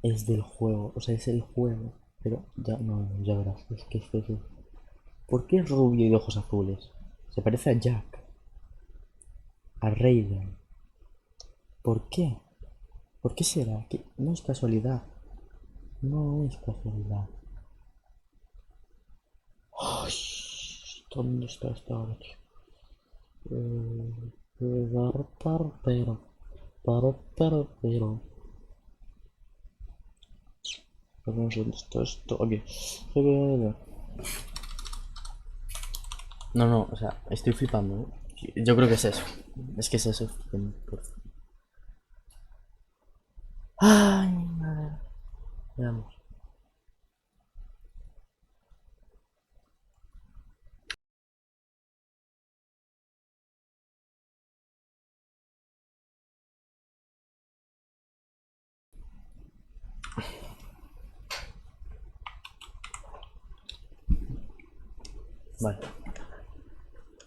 Es del juego, o sea, es el juego. Pero ya, no, ya verás, es que es eso. ¿Por qué es rubio y de ojos azules? Se parece a Jack. A Raiden. ¿Por qué? ¿Por qué será? Que no es casualidad. No es casualidad. Ay, ¿dónde está esta hora, tío? Pero. No sé dónde está esto. Aquí. No, no, o sea, estoy flipando, ¿eh? Yo creo que es eso. Es que es eso. Ay, madre. Veamos. Vale.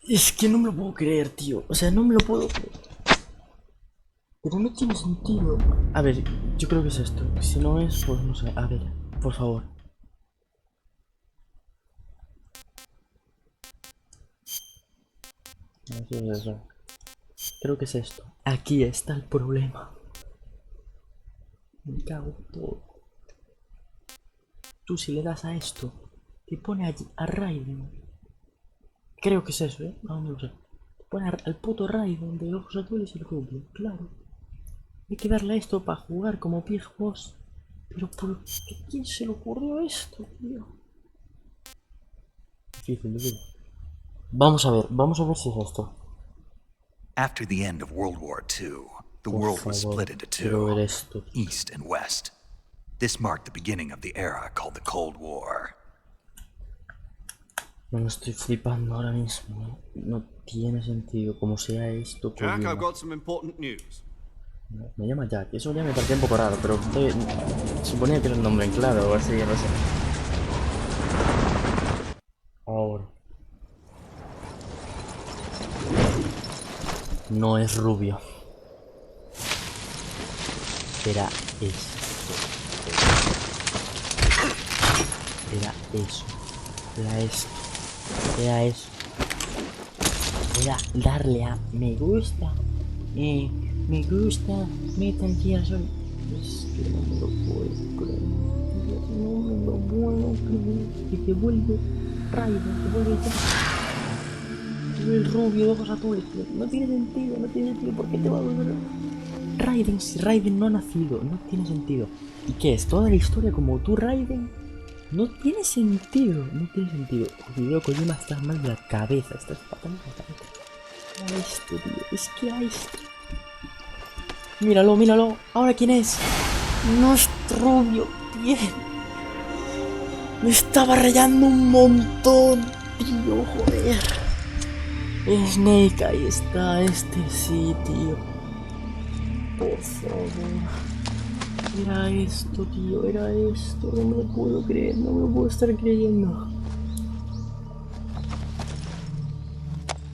Es que no me lo puedo creer, tío. O sea, no me lo puedo creer. Pero no tiene sentido. A ver, yo creo que es esto. Si no es, pues no sé. A ver, por favor. Así es eso. Creo que es esto. Aquí está el problema. Me cago en todo. Tú si le das a esto, te pone allí a Raiden. Creo que es eso, no lo sé. Te pone al puto Raiden de ojos azules y el rubio, claro. Hay que darle a esto para jugar como Big Boss. Pero ¿por qué? ¿Quién se le ocurrió esto, tío? Difícil. Vamos a ver si es esto. After the end of World War II, the Por world was favor, split into quiero ver two, esto. East and West. This marked the beginning of the era called the Cold War. No me estoy flipando ahora mismo. No tiene sentido como sea esto. Jack, Kojima. I've got some important news. Me llama Jack. Eso ya me parecía un poco raro, pero suponía que era un nombre en claro o así, no sé. Ahora. No es rubio. Era esto. Era eso. Era esto. Era eso. Era darle a me gusta. Me gusta. Metal Gear Solid. Es que no me lo puedo creer. No me lo puedo creer. Que te vuelve Raiden. Te vuelve el rubio de ojos azules. No tiene sentido. ¿Por qué te va a volver Raiden? Si Raiden no ha nacido. No tiene sentido. ¿Y qué es? ¿Toda la historia como tú, Raiden? No tiene sentido. Hideo Kojima está mal de la cabeza. Estás fatal de la cabeza. A esto, tío. Es que a esto. Míralo. ¿Ahora quién es? No es rubio. Bien. Me estaba rayando un montón, tío. Joder. Snake, ahí está. Este sí, tío. Por favor. Era esto, tío, no me lo puedo creer, no me lo puedo estar creyendo.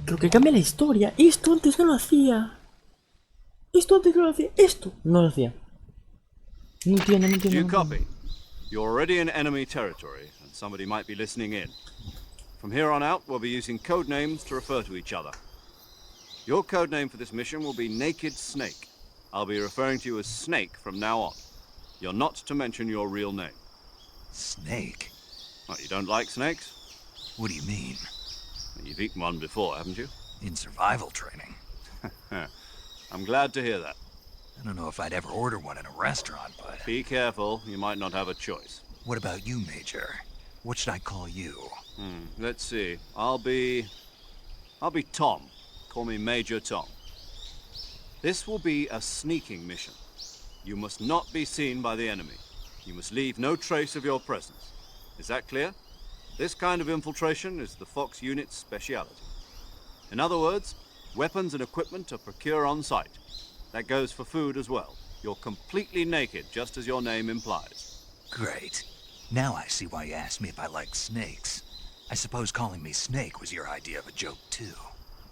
Creo que cambia la historia. Esto antes no lo hacía. Esto no lo hacía. No entiendo. Do you copy? You're already in enemy territory, and somebody might be listening in. From here on out, we'll be using code names to refer to each other. Your code name for this mission will be Naked Snake. I'll be referring to you as Snake from now on. You're not to mention your real name. Snake? What, you don't like snakes? What do you mean? You've eaten one before, haven't you? In survival training? I'm glad to hear that. I don't know if I'd ever order one in a restaurant, but... Be careful, you might not have a choice. What about you, Major? What should I call you? Let's see. I'll be Tom. Call me Major Tom. This will be a sneaking mission. You must not be seen by the enemy. You must leave no trace of your presence. Is that clear? This kind of infiltration is the Fox unit's speciality. In other words, weapons and equipment are procured on site. That goes for food as well. You're completely naked, just as your name implies. Great. Now I see why you asked me if I like snakes. I suppose calling me Snake was your idea of a joke, too.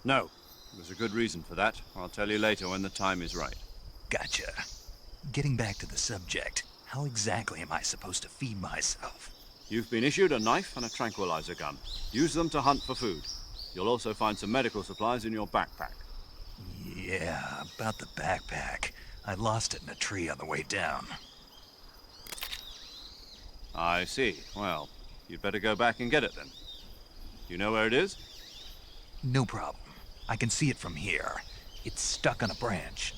No. There's a good reason for that. I'll tell you later when the time is right. Gotcha. Getting back to the subject, how exactly am I supposed to feed myself? You've been issued a knife and a tranquilizer gun. Use them to hunt for food. You'll also find some medical supplies in your backpack. Yeah, about the backpack. I lost it in a tree on the way down. I see. Well, you'd better go back and get it then. You know where it is? No problem. I can see it from here. It's stuck on a branch.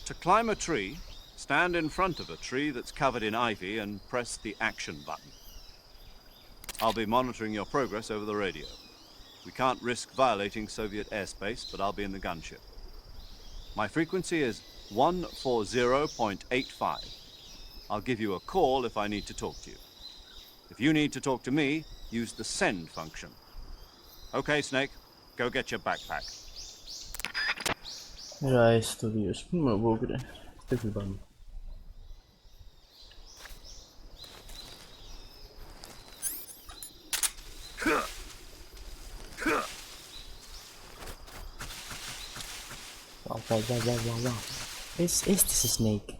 To climb a tree, stand in front of a tree that's covered in ivy and press the action button. I'll be monitoring your progress over the radio. We can't risk violating Soviet airspace, but I'll be in the gunship. My frequency is 140.85. I'll give you a call if I need to talk to you. If you need to talk to me, use the send function. Okay, Snake, go get your backpack. Era esto, Dios, no me lo puedo creer. Estoy flipando. Wow. Este es Snake.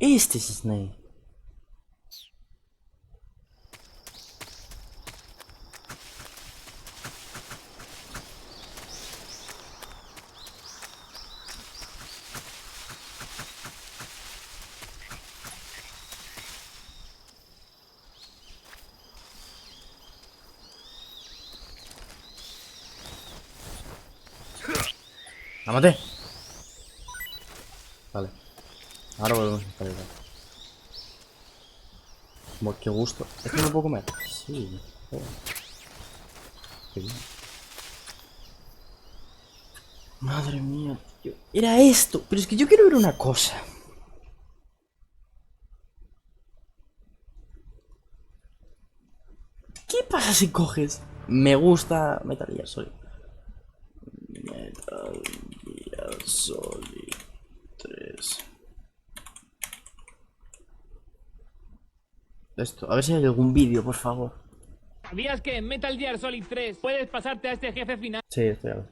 ¡La maté! Vale. Ahora volvemos a estar igual. Qué gusto. ¿Esto lo puedo comer? Sí. Joder. Qué bien. Madre mía, tío. Era esto. Pero es que yo quiero ver una cosa. ¿Qué pasa si coges? Me gusta Metal Gear Solid. Metal Gear Solid 3. Esto, a ver si hay algún vídeo, por favor. ¿Sabías que en Metal Gear Solid 3 puedes pasarte a este jefe final? Sí, esto ya lo sé.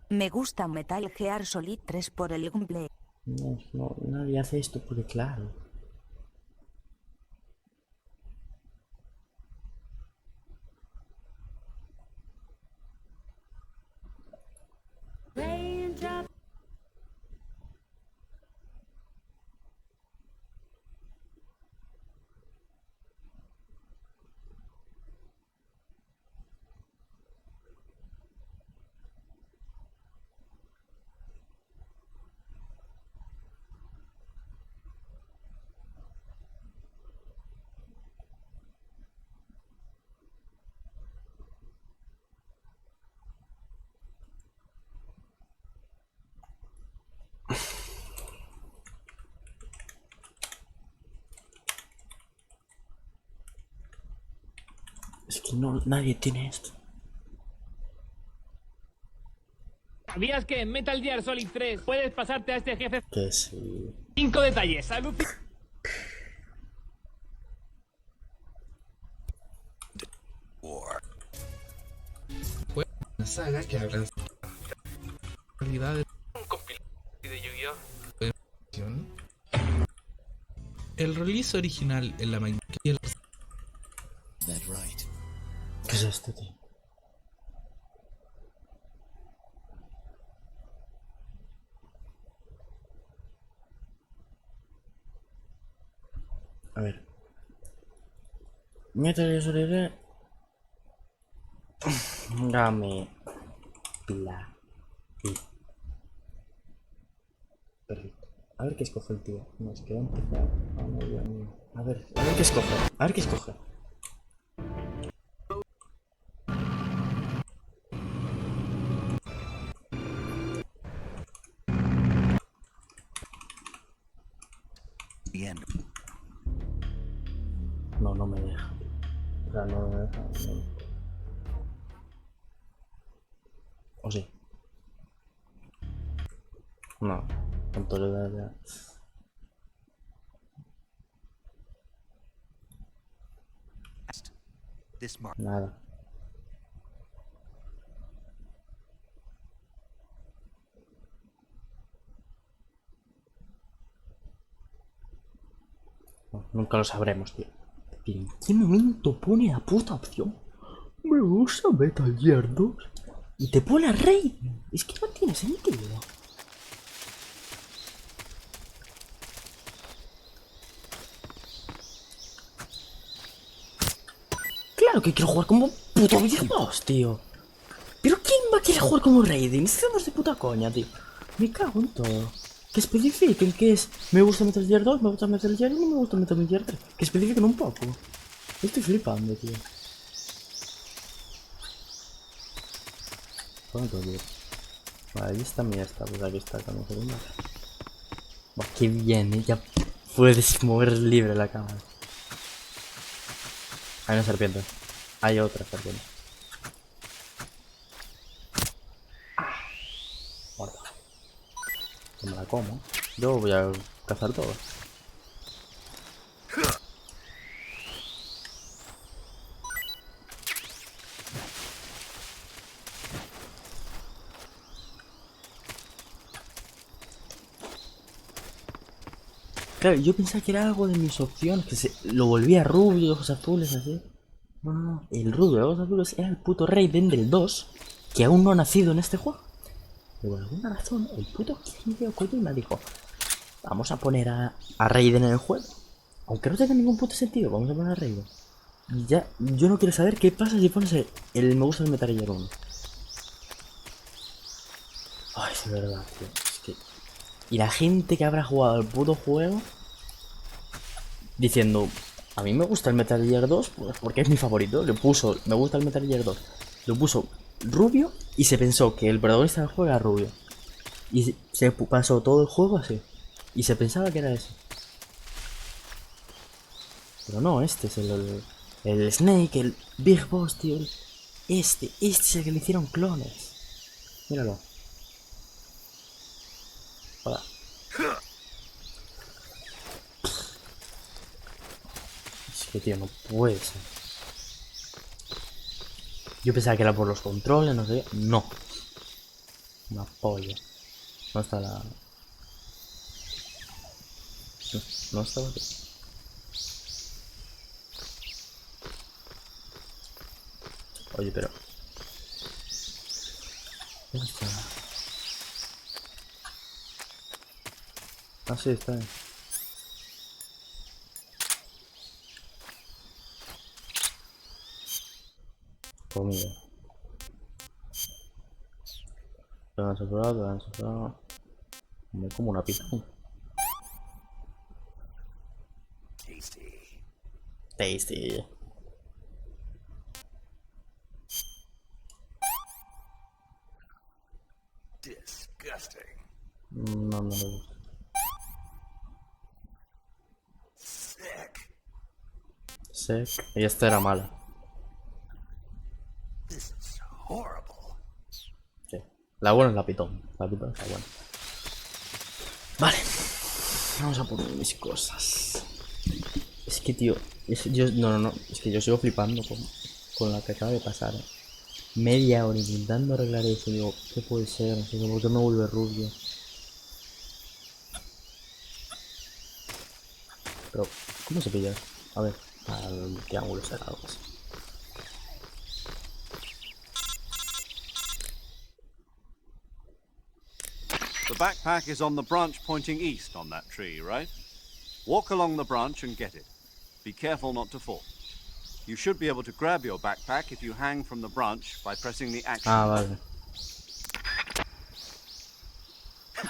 Me gusta Metal Gear Solid 3 por el gameplay. No, nadie hace esto porque claro. Es que no, nadie tiene esto. ¿Sabías que en Metal Gear Solid 3 puedes pasarte a este jefe? Que sí. 5 detalles. War. Fue una saga que habla en realidad de un compilado de Yu-Gi-Oh! El release original en la mayoría de las... ¿Qué es esto, tío? A ver. Metal Gear Solid. Dame. Pila. Perfecto. A ver qué escoge el tío. No, es que va a empezar. Ah, no, Dios mío. A ver qué escoge. A ver qué escoge. The end. No, no me deja. O sea, no me deja. No. ¿O sí? No. Con tolerabilidad ya. This mark. Nada. No, nunca lo sabremos, tío. ¿Pero en qué momento pone la puta opción? Me gusta Metal Gear 2 y te pone a Rey. Es que no tiene sentido. Claro que quiero jugar como puto videojuegos, tío. Pero ¿quién va a querer jugar como Raiden? Estamos de puta coña, tío. Me cago en todo. Que especifiquen que es. Me gusta Metal Gear 2, me gusta Metal Gear 1 y me gusta Metal Gear 3. Que especifiquen un poco. Estoy flipando, tío. ¿Cuánto, tío? Vale, ahí está, mira esta. Pues aquí está con segunda. Buah, qué bien, ya puedes mover libre la cámara. Hay una serpiente. Hay otra serpiente. Muerta. Que me la como. Yo voy a cazar todo. Claro, yo pensaba que era algo de mis opciones, que lo volvía rubio, ojos azules, así. No, no, no. El rubio de ojos azules era el puto Raiden del 2, que aún no ha nacido en este juego. Pero por alguna razón, el puto Hideo Kojima dijo: vamos a poner a Raiden en el juego. Aunque no tenga ningún puto sentido, vamos a poner a Raiden. Ya, yo no quiero saber qué pasa si pones el me gusta el Metal Gear 1. Ay, es verdad, tío. Es que... Y la gente que habrá jugado al puto juego diciendo, a mí me gusta el Metal Gear 2 pues porque es mi favorito. Le puso, me gusta el Metal Gear 2. Lo puso rubio y se pensó que el protagonista del juego era rubio. Y se pasó todo el juego así. Y se pensaba que era ese. Pero no, este es el Snake, el Big Boss, tío. Este es el que le hicieron clones. Míralo. Hola. Es que, tío, no puede ser. Yo pensaba que era por los controles, no sé. No. Una polla. No está la... No está aquí. Oye, pero... ¿Dónde está? Ah, sí, está ahí. Comida. Lo han saturado, lo han saturado. Me como una pizza. Tasty. Tasty. Disgusting. No me gusta. Sick. Sec. Y esta era mala. This is horrible. Sí. La buena es la pitón. La pitón está buena. Vale. Vamos a poner mis cosas. Es que, tío. No. Es que yo sigo flipando con la que acaba de pasar. Media hora intentando arreglar eso. Digo, ¿qué puede ser? No sé, ¿por qué me vuelve rubio? Pero, ¿cómo se pilla? A ver, al triángulo será algo así. The backpack is on the branch pointing east on that tree, right? Walk along the branch and get it. Be careful not to fall. You should be able to grab your backpack if you hang from the branch by pressing the action button. Vale.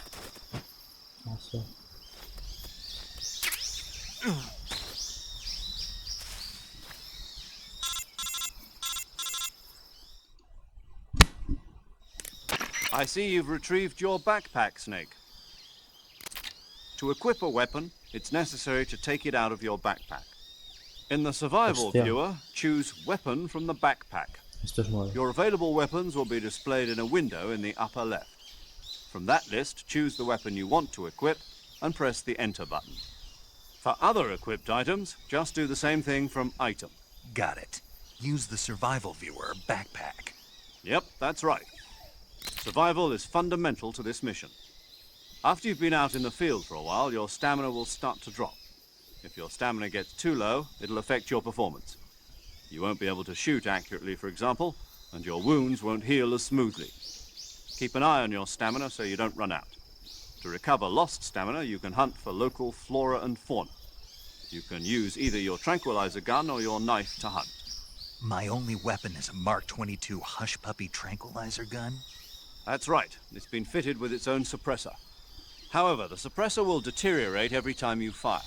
No sé. I see you've retrieved your backpack, Snake. To equip a weapon, it's necessary to take it out of your backpack. In the survival Hostia. viewer, choose Weapon from the backpack. Esto es nuevo. Your available weapons will be displayed in a window in the upper left. From that list, choose the weapon you want to equip and press the Enter button. For other equipped items, just do the same thing from Item. Got it. Use the survival viewer backpack. Yep, that's right. Survival is fundamental to this mission. After you've been out in the field for a while, your stamina will start to drop. If your stamina gets too low, it'll affect your performance. You won't be able to shoot accurately, for example, and your wounds won't heal as smoothly. Keep an eye on your stamina so you don't run out. To recover lost stamina, you can hunt for local flora and fauna. You can use either your tranquilizer gun or your knife to hunt. My only weapon is a Mark 22 Hush Puppy tranquilizer gun? That's right. It's been fitted with its own suppressor. However, the suppressor will deteriorate every time you fire.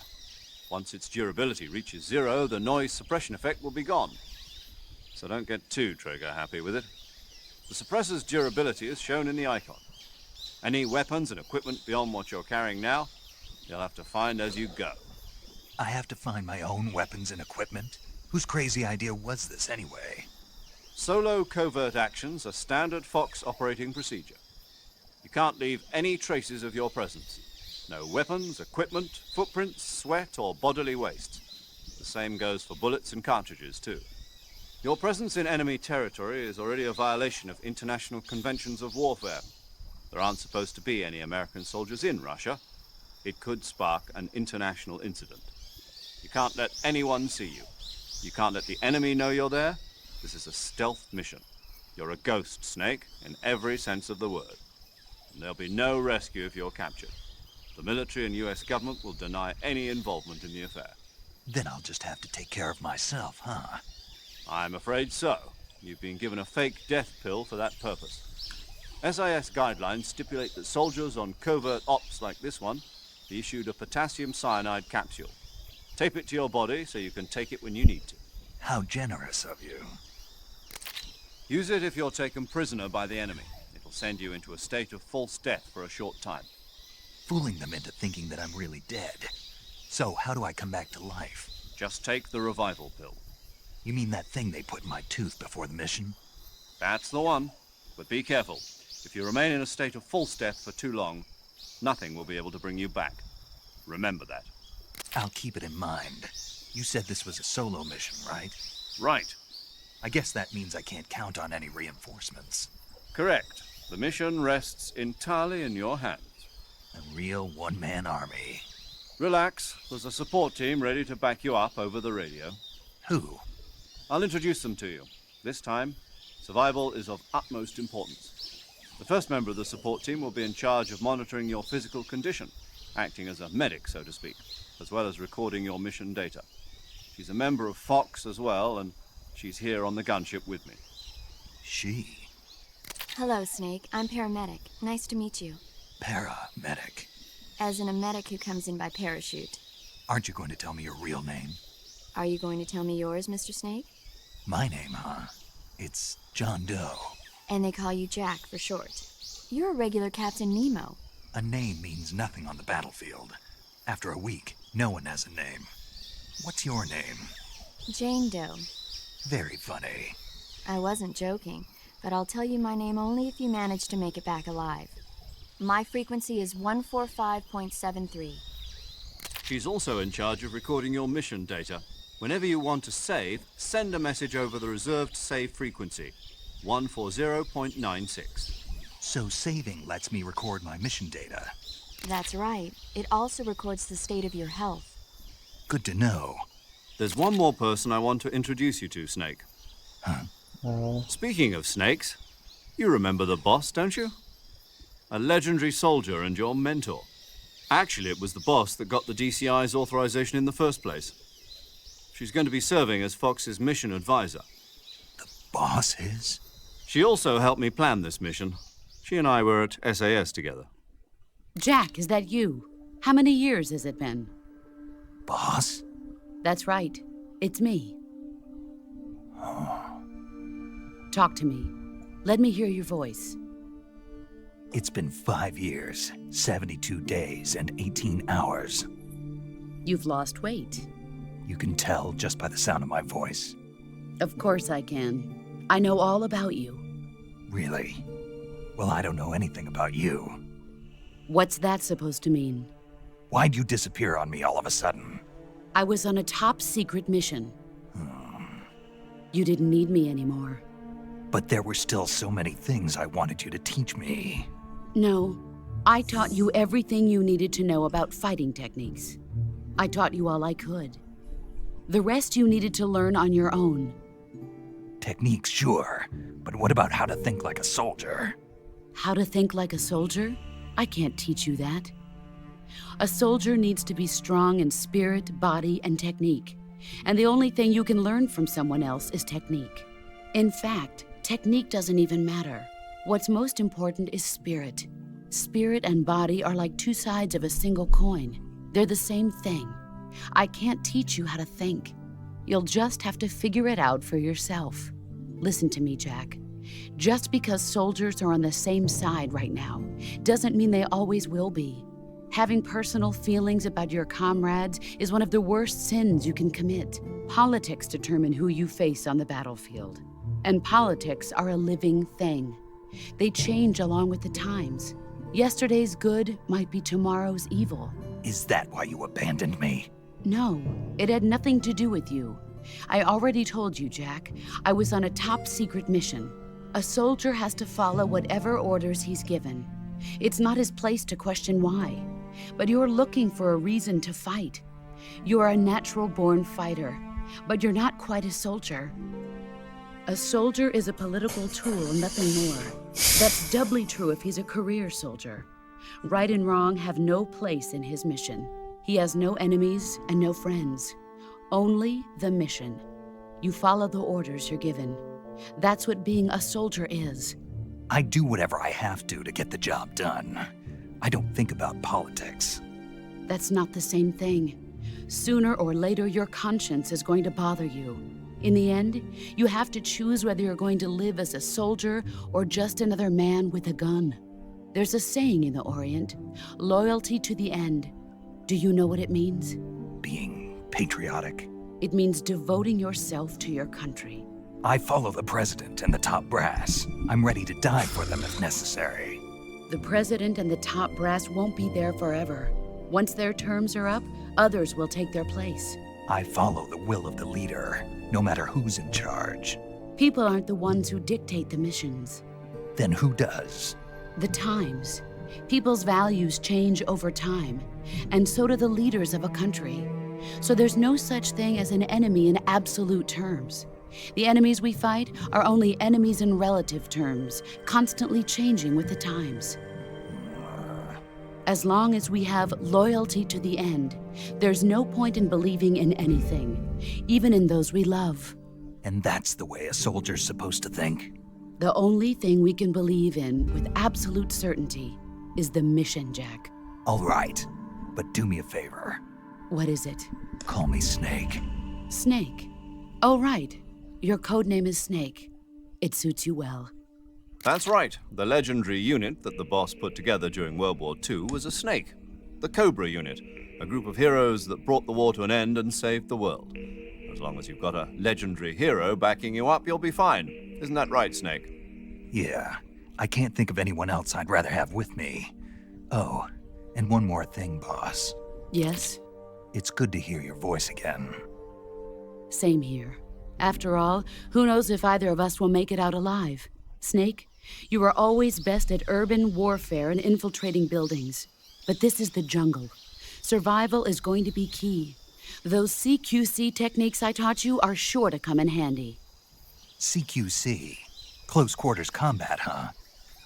Once its durability reaches 0, the noise suppression effect will be gone. So don't get too trigger happy with it. The suppressor's durability is shown in the icon. Any weapons and equipment beyond what you're carrying now, you'll have to find as you go. I have to find my own weapons and equipment? Whose crazy idea was this anyway? Solo covert actions are standard Fox operating procedure. You can't leave any traces of your presence. No weapons, equipment, footprints, sweat, or bodily waste. The same goes for bullets and cartridges, too. Your presence in enemy territory is already a violation of international conventions of warfare. There aren't supposed to be any American soldiers in Russia. It could spark an international incident. You can't let anyone see you. You can't let the enemy know you're there. This is a stealth mission. You're a ghost, Snake, in every sense of the word. And there'll be no rescue if you're captured. The military and US government will deny any involvement in the affair. Then I'll just have to take care of myself, huh? I'm afraid so. You've been given a fake death pill for that purpose. SIS guidelines stipulate that soldiers on covert ops like this one be issued a potassium cyanide capsule. Tape it to your body so you can take it when you need to. How generous of you. Use it if you're taken prisoner by the enemy. It'll send you into a state of false death for a short time. Fooling them into thinking that I'm really dead. So, how do I come back to life? Just take the revival pill. You mean that thing they put in my tooth before the mission? That's the one. But be careful. If you remain in a state of false death for too long, nothing will be able to bring you back. Remember that. I'll keep it in mind. You said this was a solo mission, right? Right. I guess that means I can't count on any reinforcements. Correct. The mission rests entirely in your hands. A real one-man army. Relax. There's a support team ready to back you up over the radio. Who? I'll introduce them to you. This time, survival is of utmost importance. The first member of the support team will be in charge of monitoring your physical condition, acting as a medic, so to speak, as well as recording your mission data. She's a member of Fox as well, and she's here on the gunship with me. She? Hello, Snake. I'm paramedic. Nice to meet you. Paramedic. As in a medic who comes in by parachute. Aren't you going to tell me your real name? Are you going to tell me yours, Mr. Snake? My name, huh? It's John Doe. And they call you Jack for short. You're a regular Captain Nemo. A name means nothing on the battlefield. After a week, no one has a name. What's your name? Jane Doe. Very funny. I wasn't joking, but I'll tell you my name only if you manage to make it back alive. My frequency is 145.73. She's also in charge of recording your mission data. Whenever you want to save, send a message over the reserved save frequency, 140.96. So saving lets me record my mission data. That's right. It also records the state of your health. Good to know. There's one more person I want to introduce you to, Snake. Huh? Speaking of snakes, you remember the boss, don't you? A legendary soldier and your mentor. Actually, it was the boss that got the DCI's authorization in the first place. She's going to be serving as Fox's mission advisor. The boss is? She also helped me plan this mission. She and I were at SAS together. Jack, is that you? How many years has it been? Boss? That's right. It's me. Talk to me. Let me hear your voice. It's been 5 years, 72 days, and 18 hours. You've lost weight. You can tell just by the sound of my voice. Of course I can. I know all about you. Really? Well, I don't know anything about you. What's that supposed to mean? Why'd you disappear on me all of a sudden? I was on a top-secret mission. You didn't need me anymore. But there were still so many things I wanted you to teach me. No, I taught you everything you needed to know about fighting techniques. I taught you all I could. The rest you needed to learn on your own. Techniques, sure. But what about how to think like a soldier? How to think like a soldier? I can't teach you that. A soldier needs to be strong in spirit, body, and technique. And the only thing you can learn from someone else is technique. In fact, technique doesn't even matter. What's most important is spirit. Spirit and body are like two sides of a single coin. They're the same thing. I can't teach you how to think. You'll just have to figure it out for yourself. Listen to me, Jack. Just because soldiers are on the same side right now doesn't mean they always will be. Having personal feelings about your comrades is one of the worst sins you can commit. Politics determine who you face on the battlefield. And politics are a living thing. They change along with the times. Yesterday's good might be tomorrow's evil. Is that why you abandoned me? No, it had nothing to do with you. I already told you, Jack. I was on a top-secret mission. A soldier has to follow whatever orders he's given. It's not his place to question why. But you're looking for a reason to fight. You are a natural-born fighter, but you're not quite a soldier. A soldier is a political tool and nothing more. That's doubly true if he's a career soldier. Right and wrong have no place in his mission. He has no enemies and no friends. Only the mission. You follow the orders you're given. That's what being a soldier is. I do whatever I have to get the job done. I don't think about politics. That's not the same thing. Sooner or later, your conscience is going to bother you. In the end, you have to choose whether you're going to live as a soldier or just another man with a gun. There's a saying in the Orient, loyalty to the end. Do you know what it means? Being patriotic. It means devoting yourself to your country. I follow the president and the top brass. I'm ready to die for them if necessary. The president and the top brass won't be there forever. Once their terms are up, others will take their place. I follow the will of the leader, no matter who's in charge. People aren't the ones who dictate the missions. Then who does? The times. People's values change over time, and so do the leaders of a country. So there's no such thing as an enemy in absolute terms. The enemies we fight are only enemies in relative terms, constantly changing with the times. As long as we have loyalty to the end, there's no point in believing in anything, even in those we love. And that's the way a soldier's supposed to think? The only thing we can believe in with absolute certainty is the mission, Jack. All right, but do me a favor. What is it? Call me Snake. Snake? Oh, right. Your code name is Snake. It suits you well. That's right. The legendary unit that the boss put together during World War II was a snake. The Cobra unit, a group of heroes that brought the war to an end and saved the world. As long as you've got a legendary hero backing you up, you'll be fine. Isn't that right, Snake? Yeah. I can't think of anyone else I'd rather have with me. Oh, and one more thing, boss. Yes? It's good to hear your voice again. Same here. After all, who knows if either of us will make it out alive? Snake, you are always best at urban warfare and infiltrating buildings. But this is the jungle. Survival is going to be key. Those CQC techniques I taught you are sure to come in handy. CQC? Close quarters combat, huh?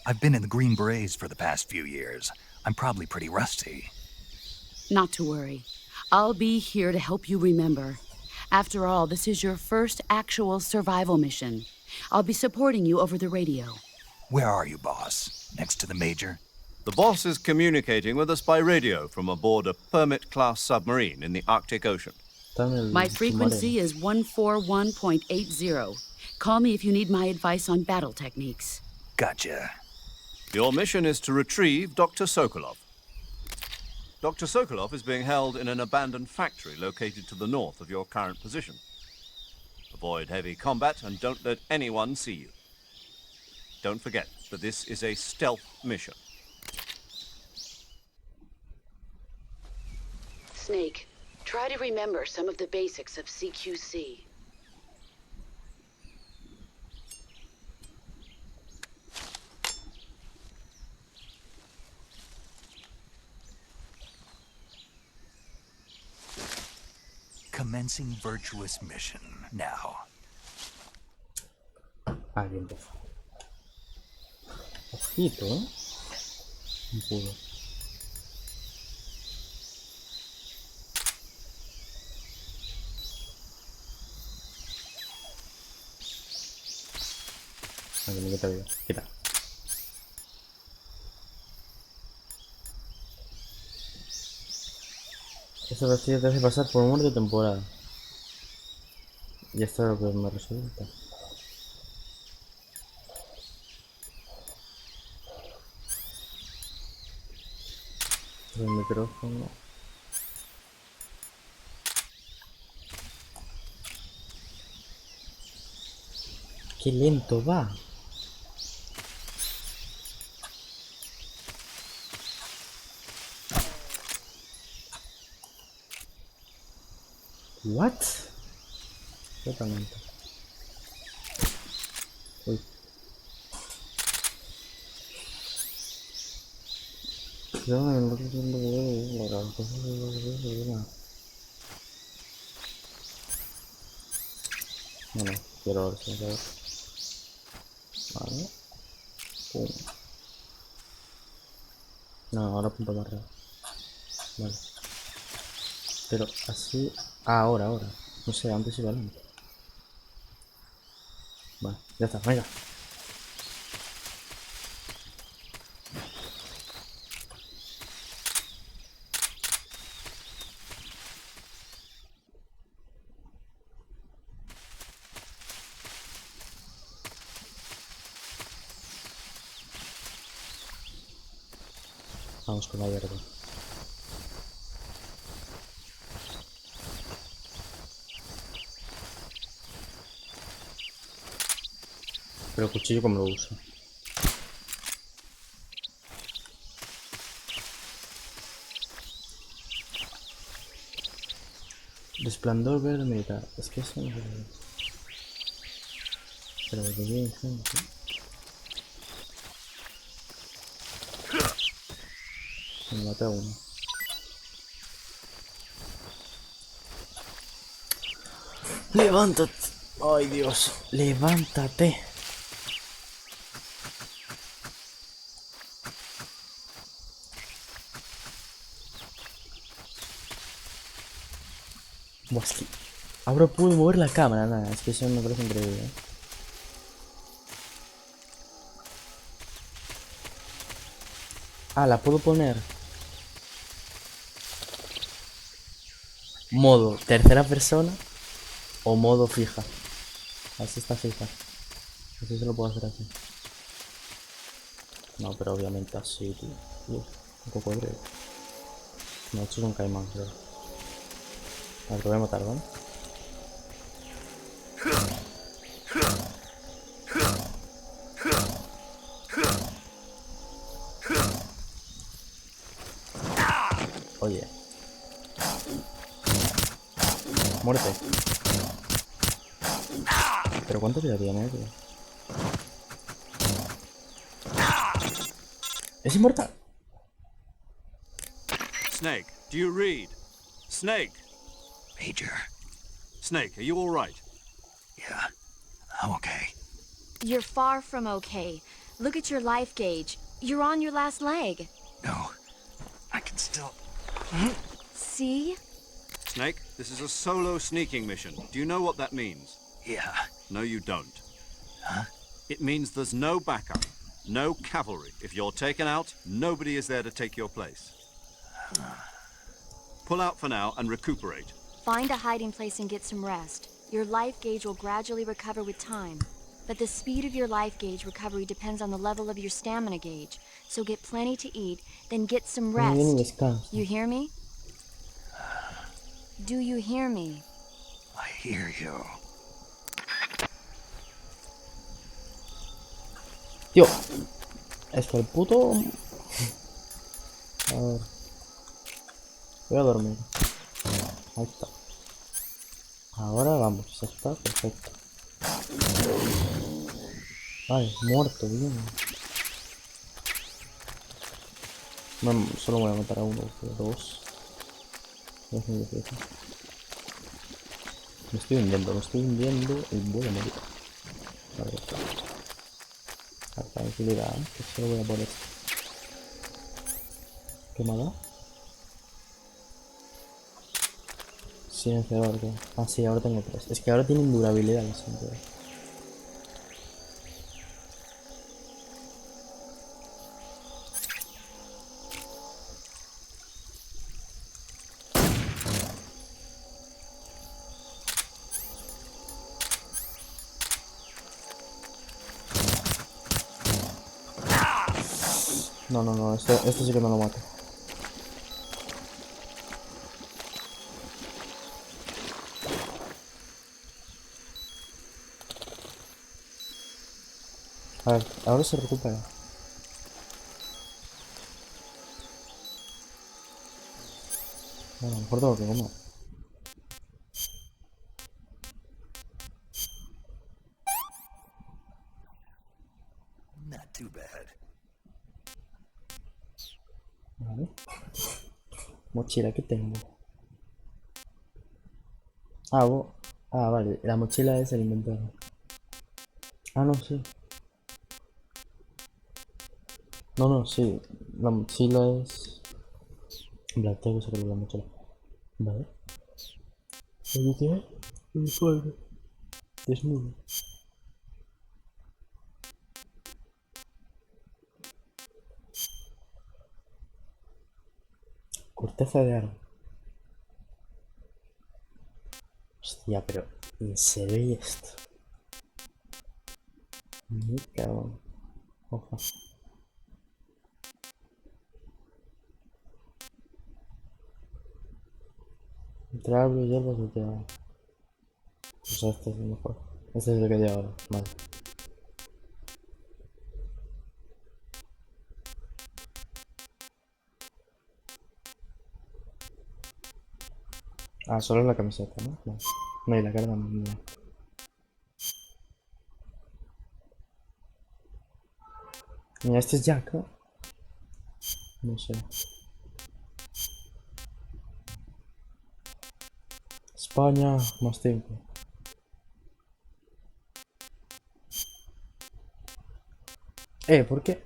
I've been in the Green Berets for the past few years. I'm probably pretty rusty. Not to worry. I'll be here to help you remember. After all, this is your first actual survival mission. I'll be supporting you over the radio. Where are you, boss? Next to the Major? The boss is communicating with us by radio from aboard a Permit-class submarine in the Arctic Ocean. My frequency is 141.80. Call me if you need my advice on battle techniques. Gotcha. Your mission is to retrieve Dr. Sokolov. Dr. Sokolov is being held in an abandoned factory located to the north of your current position. Avoid heavy combat and don't let anyone see you. Don't forget that this is a stealth mission. Snake, try to remember some of the basics of CQC. Commencing virtuous mission now. Ah, bien, pues. Ojito, ¿eh? Un pudo. Aquí me quita vida. Quita. Esa pastilla te hace pasar por muerte temporal. Y esto es lo que me resulta. El micrófono. Qué lento va. What? Totalmente. Uy. Bueno, quiero ver si me quedo. Vale. Pum. No, ahora punto más arriba. Vale. Pero así. Ah, ahora. No sé, antes iba lento. Bueno, ya está, venga. Vamos con la verde. Pero el cuchillo, ¿cómo lo uso? Resplandor verde militar. Es que eso no sé. Pero de bien, gente. Me maté a uno. Levántate. Ay, Dios. Levántate. Buah, es que ahora puedo mover la cámara, nada, es que eso me parece increíble, ¿eh? Ah, la puedo poner modo tercera persona o modo fija. Así está fija. Así se lo puedo hacer así. No, pero obviamente así, tío. Un cocodrilo. No, esto es un caimán, creo. A ver, lo voy a matar, ¿vale? Oye. Muerte. Pero ¿cuánto vida tiene, tío? Es inmortal. Snake, do you read? Snake! Major. Snake, are you all right? Yeah, I'm okay. You're far from okay. Look at your life gauge. You're on your last leg. No, I can still... See? Snake, this is a solo sneaking mission. Do you know what that means? Yeah. No, you don't. Huh? It means there's no backup, no cavalry. If you're taken out, nobody is there to take your place. Pull out for now and recuperate. Find a hiding place and get some rest. Your life gauge will gradually recover with time. But the speed of your life gauge recovery depends on the level of your stamina gauge. So get plenty to eat, then get some rest. You hear me? Do you hear me? I hear you. Tío, es que el puto... A ver. Voy a dormir. Ahí está. Ahora vamos, ya está, perfecto. Vale, muerto, bien. No, solo voy a matar a uno, pero dos. Es muy difícil. Me estoy hundiendo y voy a morir. Vale, está. La tranquilidad, ¿eh? Que solo voy a poner esto. ¿Qué me ha dado? Silenciador, ¿qué? Ah, sí, ahora tengo 3. Es que ahora tienen durabilidad los silenciadores. No, esto sí que no lo mato. A ver, ahora se recupera. Bueno, a lo mejor tengo que comer. Not too bad. Vale. Mochila que tengo. Vale, la mochila es el inventario. Ah, no, sí. No, sí. La mochila es... En plan, tengo que sacar la mochila. Vale. ¿Qué dice? Uniforme. Desnudo. Corteza de árbol. Hostia, pero se ve esto. Me cago. Ojo. Entre árboles y hierbas lo que hago. Pues este es el mejor. Este es el que hay ahora. Vale. Ah, solo la camiseta, ¿no? Vale. No, y la cara también. No. Mira, este es Jack, ¿no? No sé. España, más tiempo. ¿Por qué?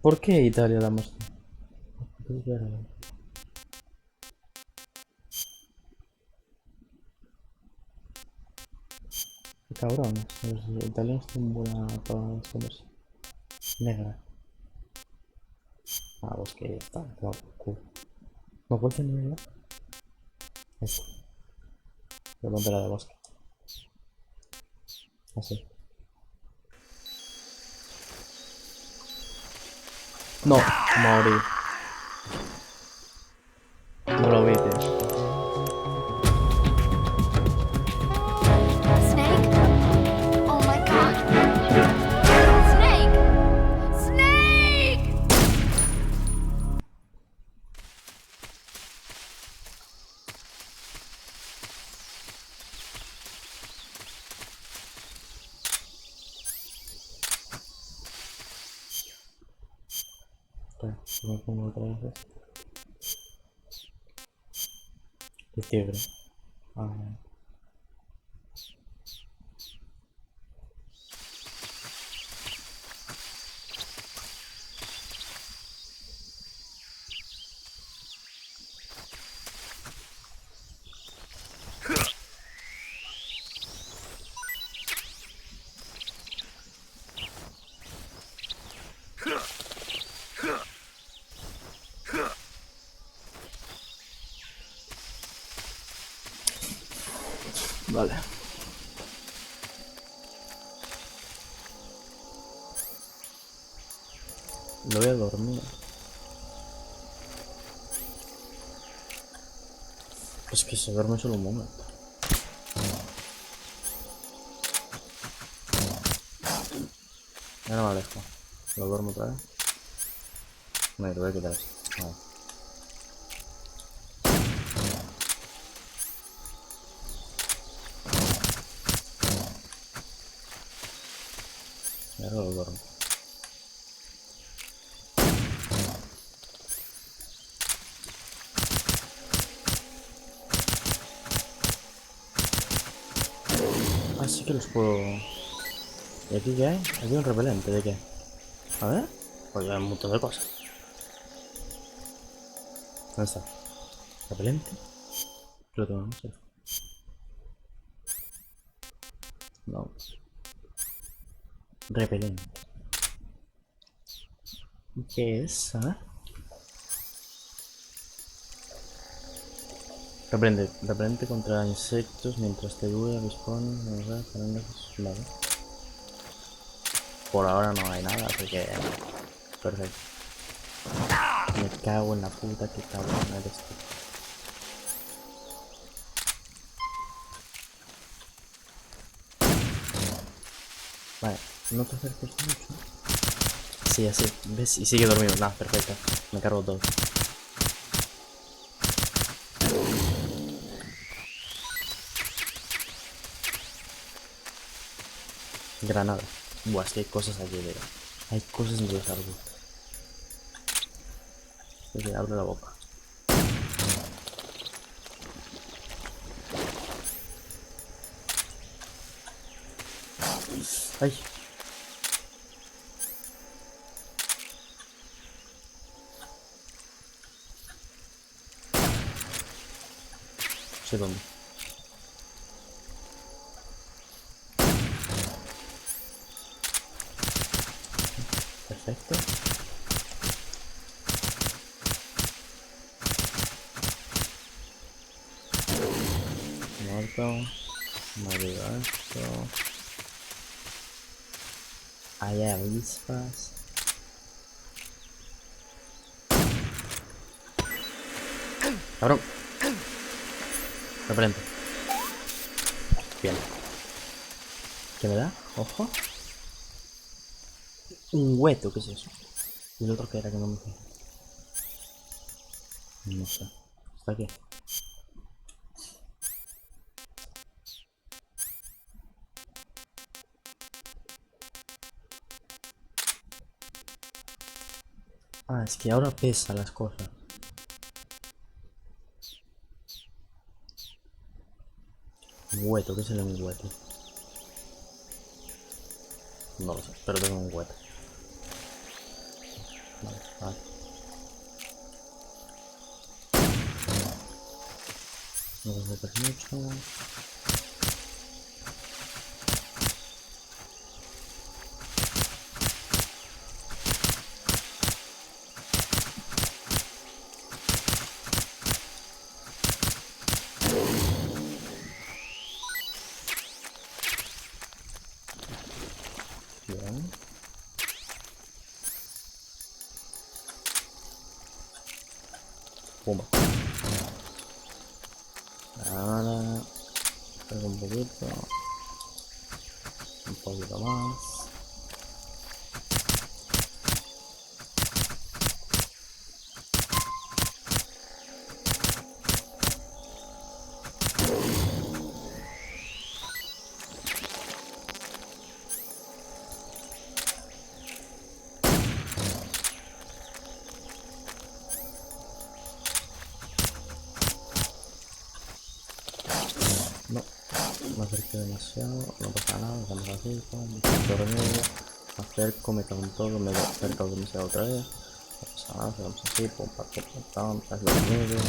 ¿Por qué Italia da más tiempo? Qué cabrones. Los italianos tienen buena para las cosas. Negra. Ah, pues que ya está. No, cool. ¿No puede ser negra? Eso. Voy a poner la de bosque. Así. No, morí. No lo vi, tío. Snake? Oh my god. Snake! Snake! Espera, me pongo otra vez. Qué fiebre. Ah, vale. Lo voy a dormir. Es que se duerme solo un momento. Ya no me alejo. Lo duermo otra vez. No, lo voy a quitar esto. Vale. Y ahora lo duermo. Así que los puedo... ¿Y aquí qué hay? Aquí hay un repelente, ¿de qué? A ver. Pues hay un montón de cosas. ¿Dónde está? ¿Repelente? Lo tengo, no sé. No. Repelente. ¿Qué es? A ver. Repelente contra insectos mientras te dure, respawn, ¿verdad? Vale. Por ahora no hay nada, así que... Perfecto. Me cago en la puta, que cabrón eres tú. Vale, no te acerques mucho. Sí, así, ¿ves? Y sigue dormido. Nada, perfecto. Me cargo todo. Granada. Buah, es que hay cosas aquí, pero... Hay cosas en los árboles. Oye, abre la boca. Ay. sé dónde. Perfecto. Muerto. No digo esto. Hay avispas. Cabrón. Repelente. Bien. ¿Qué me da? Ojo. Un hueto, ¿qué es eso? ¿Y el otro qué era que no me fijé? No sé. ¿Está aquí? Ah, es que ahora pesa las cosas. Un hueto, ¿qué es el un hueto? No lo sé, pero tengo un hueto. Vale, vale. No lo metas mucho. Bien. Pumba. Ahora pego un poquito más. No, me acerqué demasiado, no pasa nada, dejamos así, me acerco, me cago en todo, me acerco demasiado otra vez, no pasa nada, dejamos así, pum, pam, pum, pam, haz lo conmigo.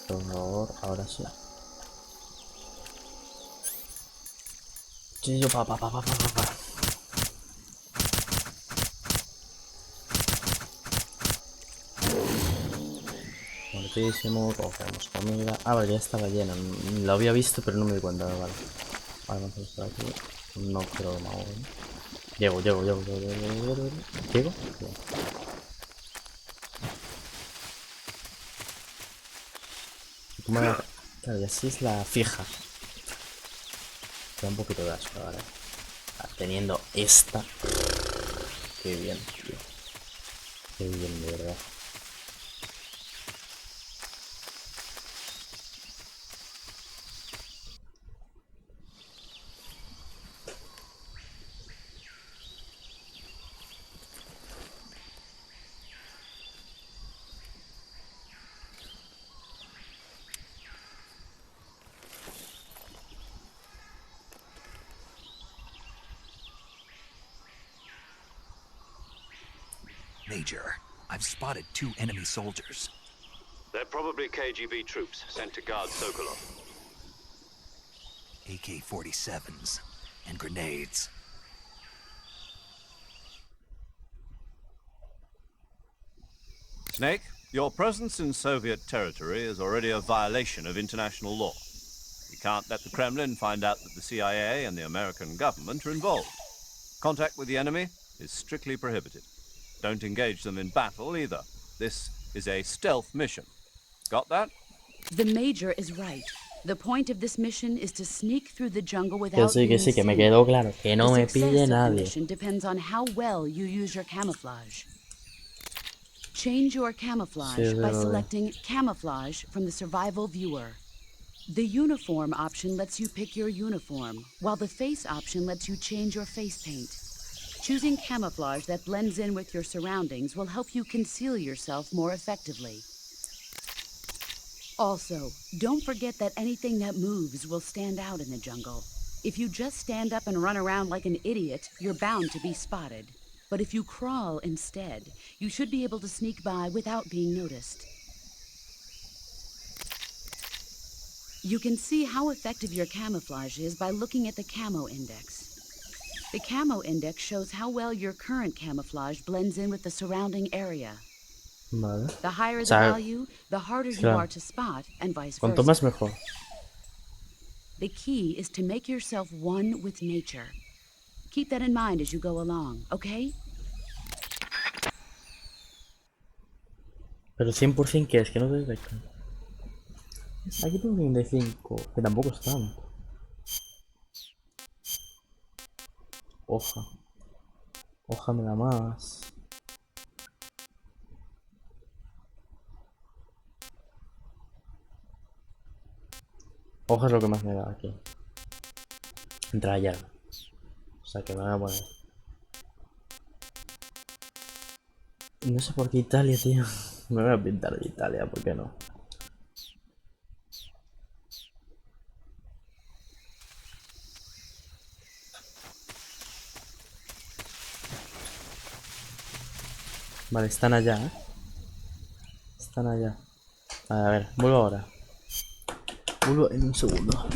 Por favor, ahora sí. Sí, yo pa. Muertísimo, cogemos comida. Ah, vale, ya estaba llena. Lo había visto, pero no me di cuenta. Vale, vale, vamos a estar aquí. No quiero más. Llego. ¿Llego? Bien. ¿Cómo era? Claro, y así es la fija. Da un poquito de asco, ¿vale? Teniendo esta. Qué bien, tío. Qué bien, de verdad. Major, I've spotted 2 enemy soldiers. They're probably KGB troops sent to guard Sokolov. AK-47s and grenades. Snake, your presence in Soviet territory is already a violation of international law. You can't let the Kremlin find out that the CIA and the American government are involved. Contact with the enemy is strictly prohibited. Don't engage them in battle either. This is a stealth mission. Got that? The Major is right. The point of this mission is to sneak through the jungle Que without sí, being que me seen. quedó claro. Que no The me pille success of the nadie. mission depends on how well you use your camouflage. Change your camouflage by selecting Camouflage from the Survival Viewer. The Uniform option lets you pick your uniform, while the Face option lets you change your face paint. Choosing camouflage that blends in with your surroundings will help you conceal yourself more effectively. Also, don't forget that anything that moves will stand out in the jungle. If you just stand up and run around like an idiot, you're bound to be spotted. But if you crawl instead, you should be able to sneak by without being noticed. You can see how effective your camouflage is by looking at the camo index. The camo index shows how well your current camouflage blends in with the surrounding area. Vale. The higher O the sea, value, the harder you claro. are to spot, and vice Cuanto versa. más mejor. The key is to make yourself one with nature. Keep that in mind as you go along, okay? Pero 100% que es que no te detectan. Aquí tengo 35, que tampoco es tanto. Hoja. Hoja me da más. Hoja es lo que más me da aquí. Entra allá. O sea que me voy a poner. No sé por qué Italia, tío. Me voy a pintar de Italia, ¿por qué no? Vale, están allá, ¿eh? Están allá. A ver, vuelvo ahora. Vuelvo en un segundo.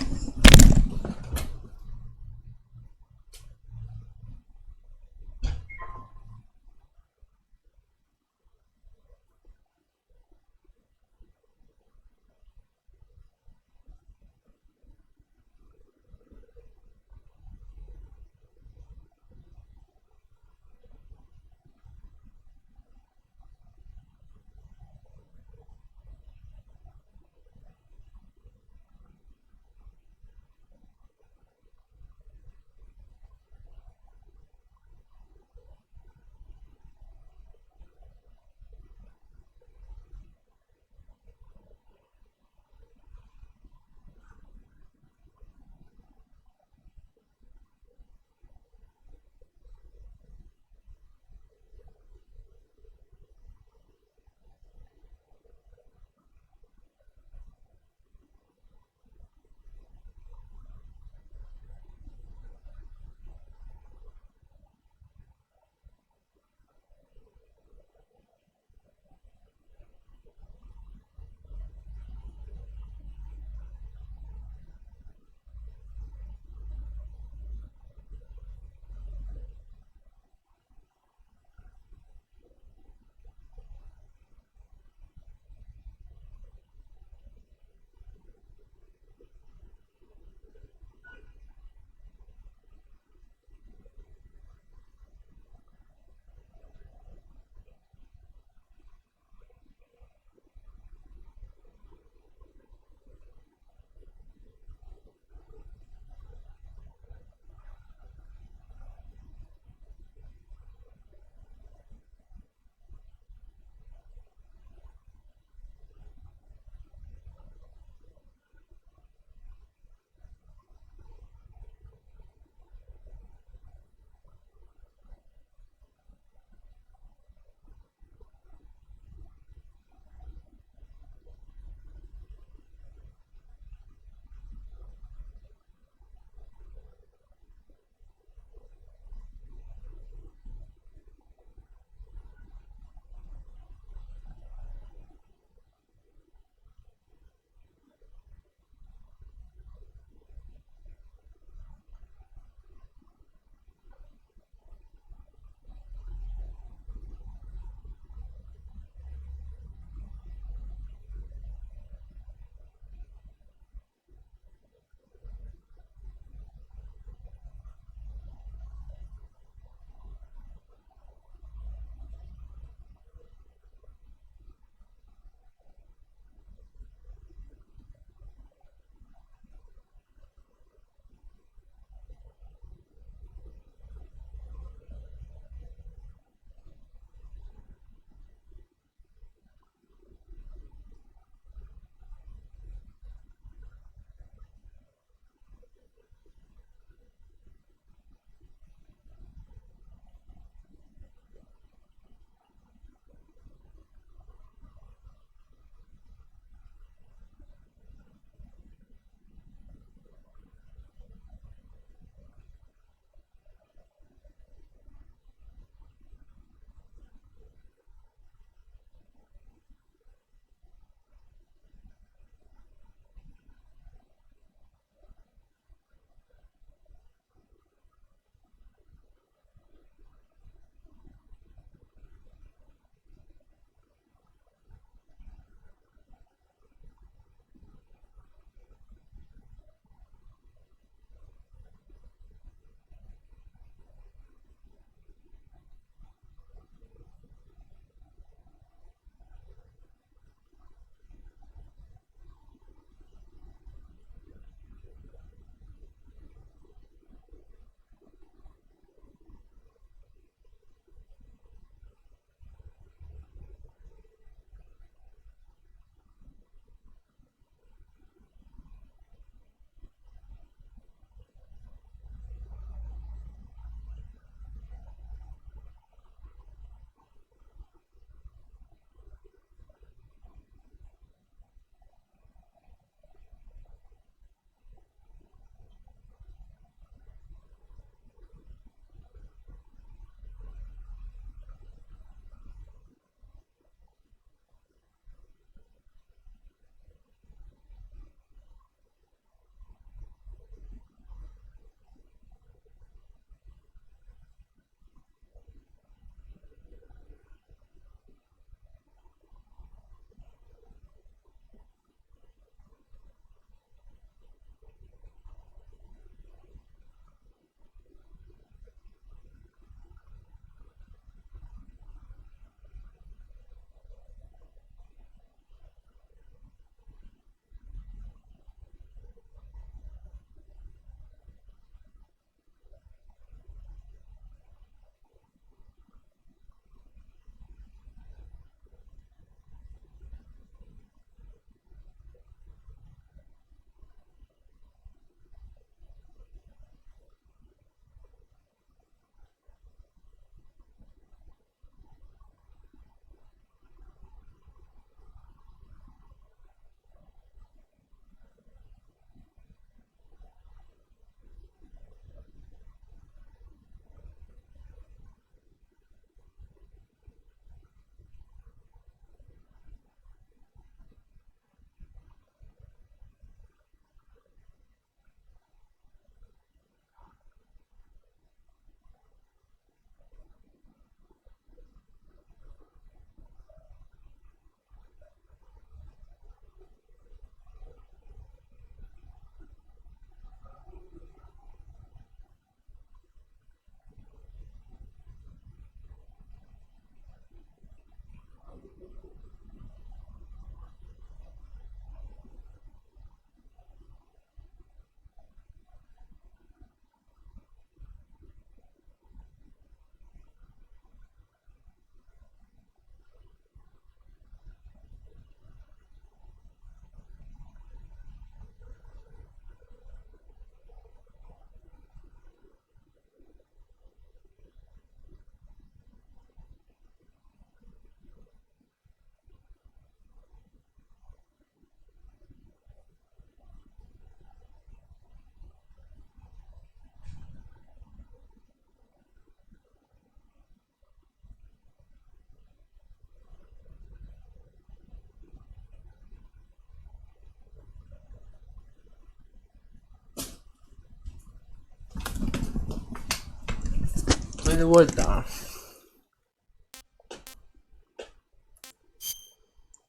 Voy de vuelta.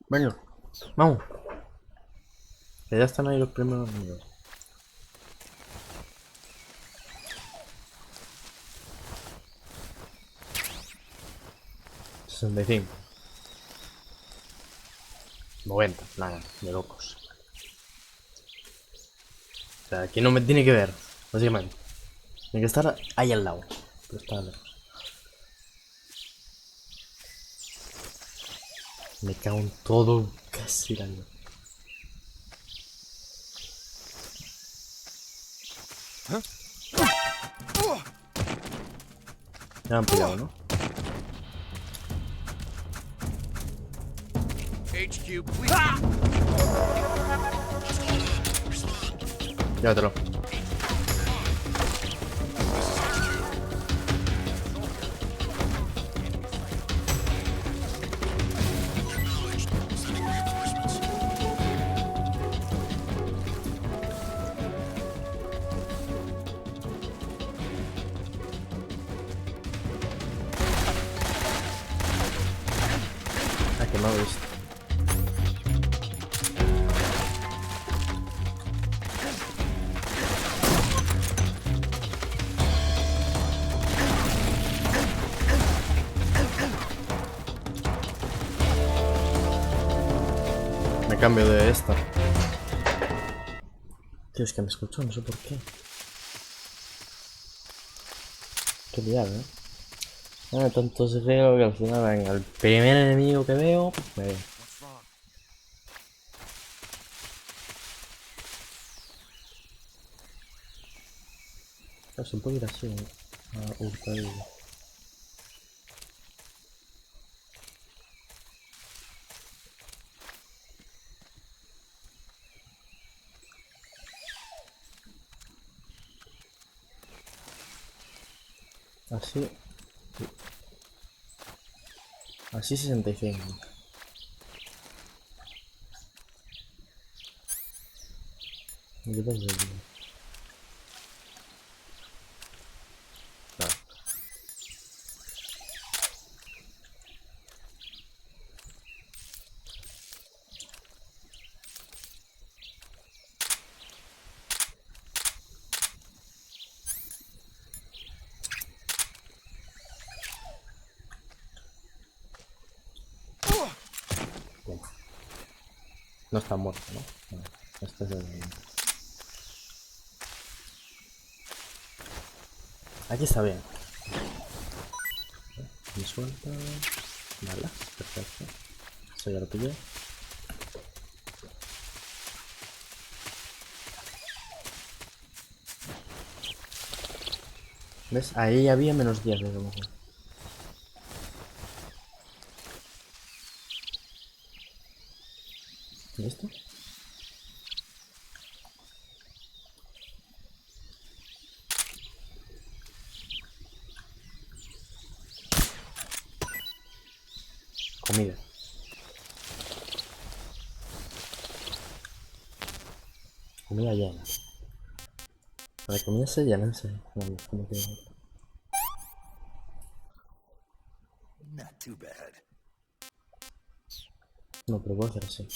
Bueno, vamos. Que ya están ahí los primeros amigos. $65. 90, nada, de locos. O sea, aquí no me tiene que ver, básicamente. Tiene que estar ahí al lado. Pero está lejos. Me cago en todo casi la vida. Ya me han pillado, ¿no? Llévatelo. Ah, que me ha visto. Me cambio de esta. Tío, es que me escucho, no sé por qué. Qué liado, ¿eh? Ah, tanto se riego que al final, venga, el primer enemigo que veo, me veo. Se puede ir así, ¿no? A hurtadillo. Así. Así 65. ¿Qué pasa aquí? Vale. Bien. No está muerto, ¿no? No, este es el... Aquí está bien. Me suelta. Vale, perfecto. Eso ya lo pillé. ¿Ves? Ahí había menos 10 de lo mejor. ¿Y esto? Comida. Comida llena. La comida se llena, en serio. No, como que... Not too bad. No, pero puedo hacer así.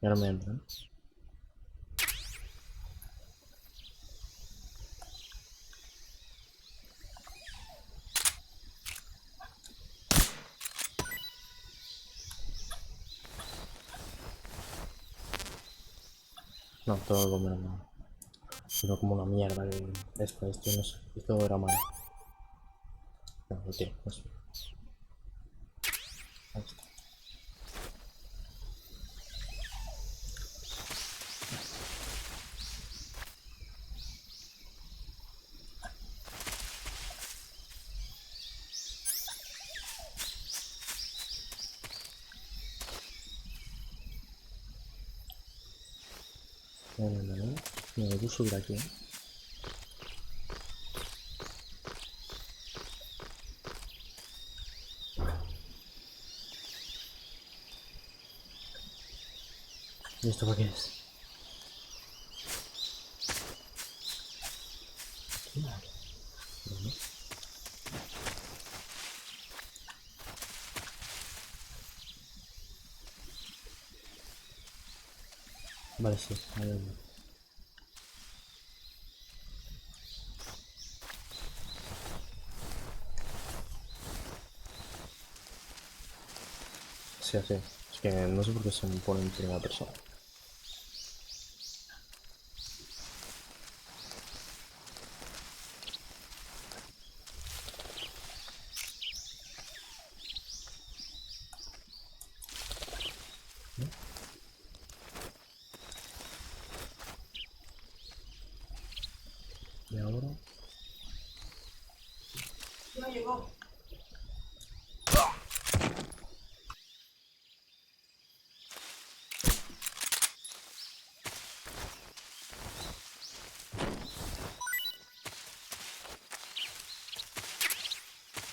Y ahora me entra, ¿no? No, tengo que comer nada. Sino como una mierda que... Esto no sé. Esto era malo. No, lo tiro, no sé. Ahí está. No. Me voy a subir aquí, ¿eh? ¿Y esto para qué es? Vale. Vale, sí, ahí hay uno. Sí, así. Es que no sé por qué se me pone en primera persona. Y ahora... I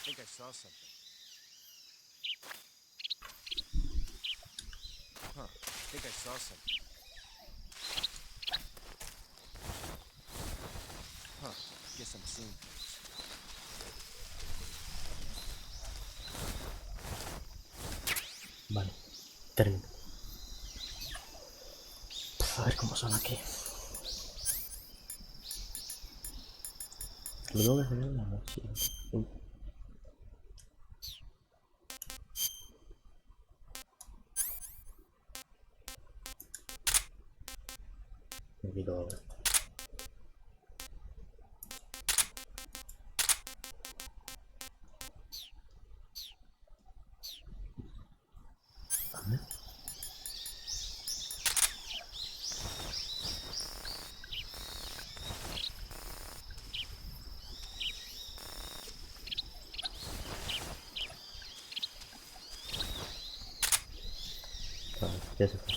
think I saw something. Huh. I think I saw something. Huh. Guess I'm seeing things. Vale, termino. A ver cómo son aquí. Lo tengo que hacer en la noche. Uy. Me quito ahora. Vale. Vale, ya se fue.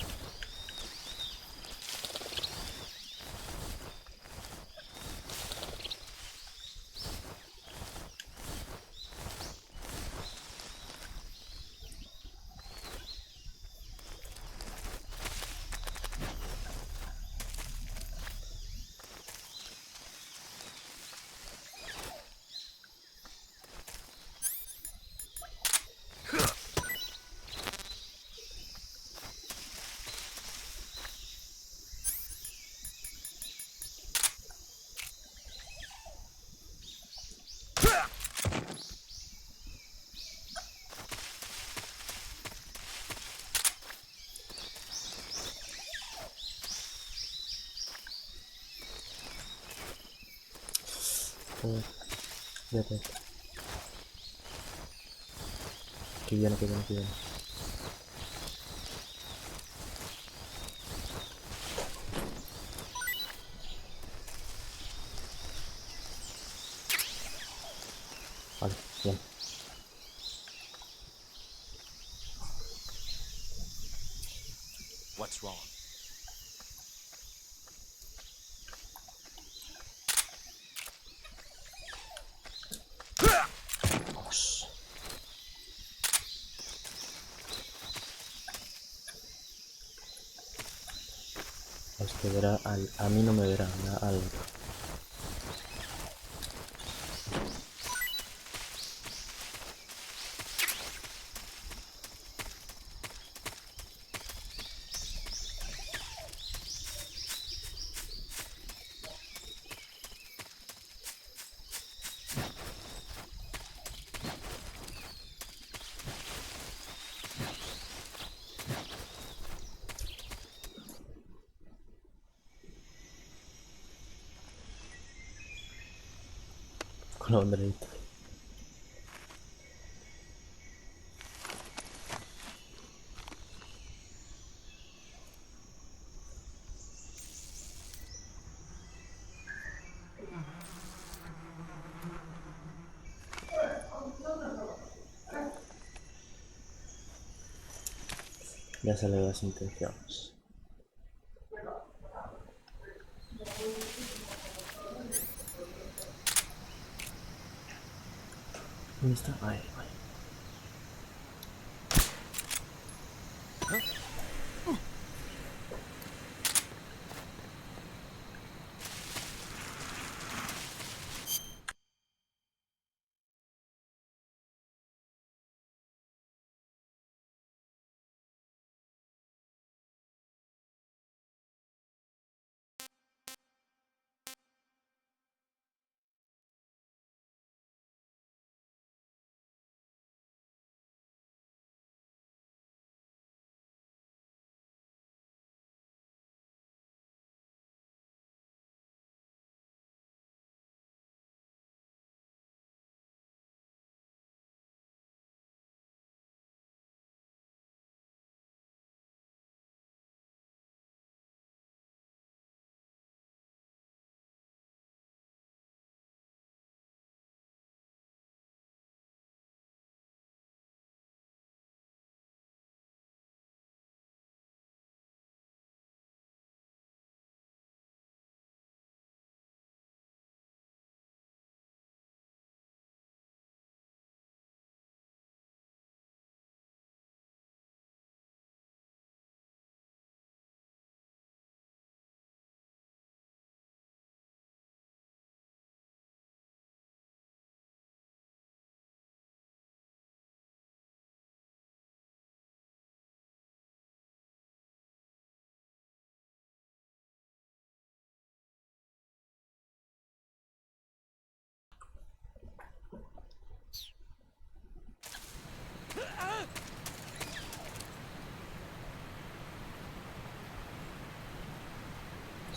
Vete. Que viene, que viene, que viene. Vale, bien. What's wrong? Dios. Este verá a mí no me verá, al... con la banderita. Ya sale las intenciones. ¿Dónde está? Ahí, vale.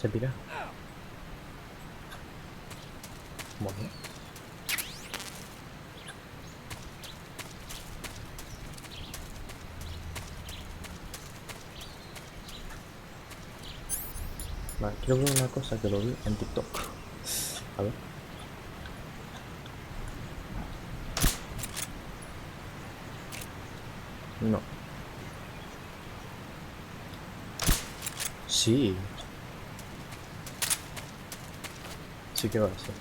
Se pira. Bueno. Vale, quiero ver una cosa que lo vi en TikTok. A ver. No. Sí. Sí que va a ser.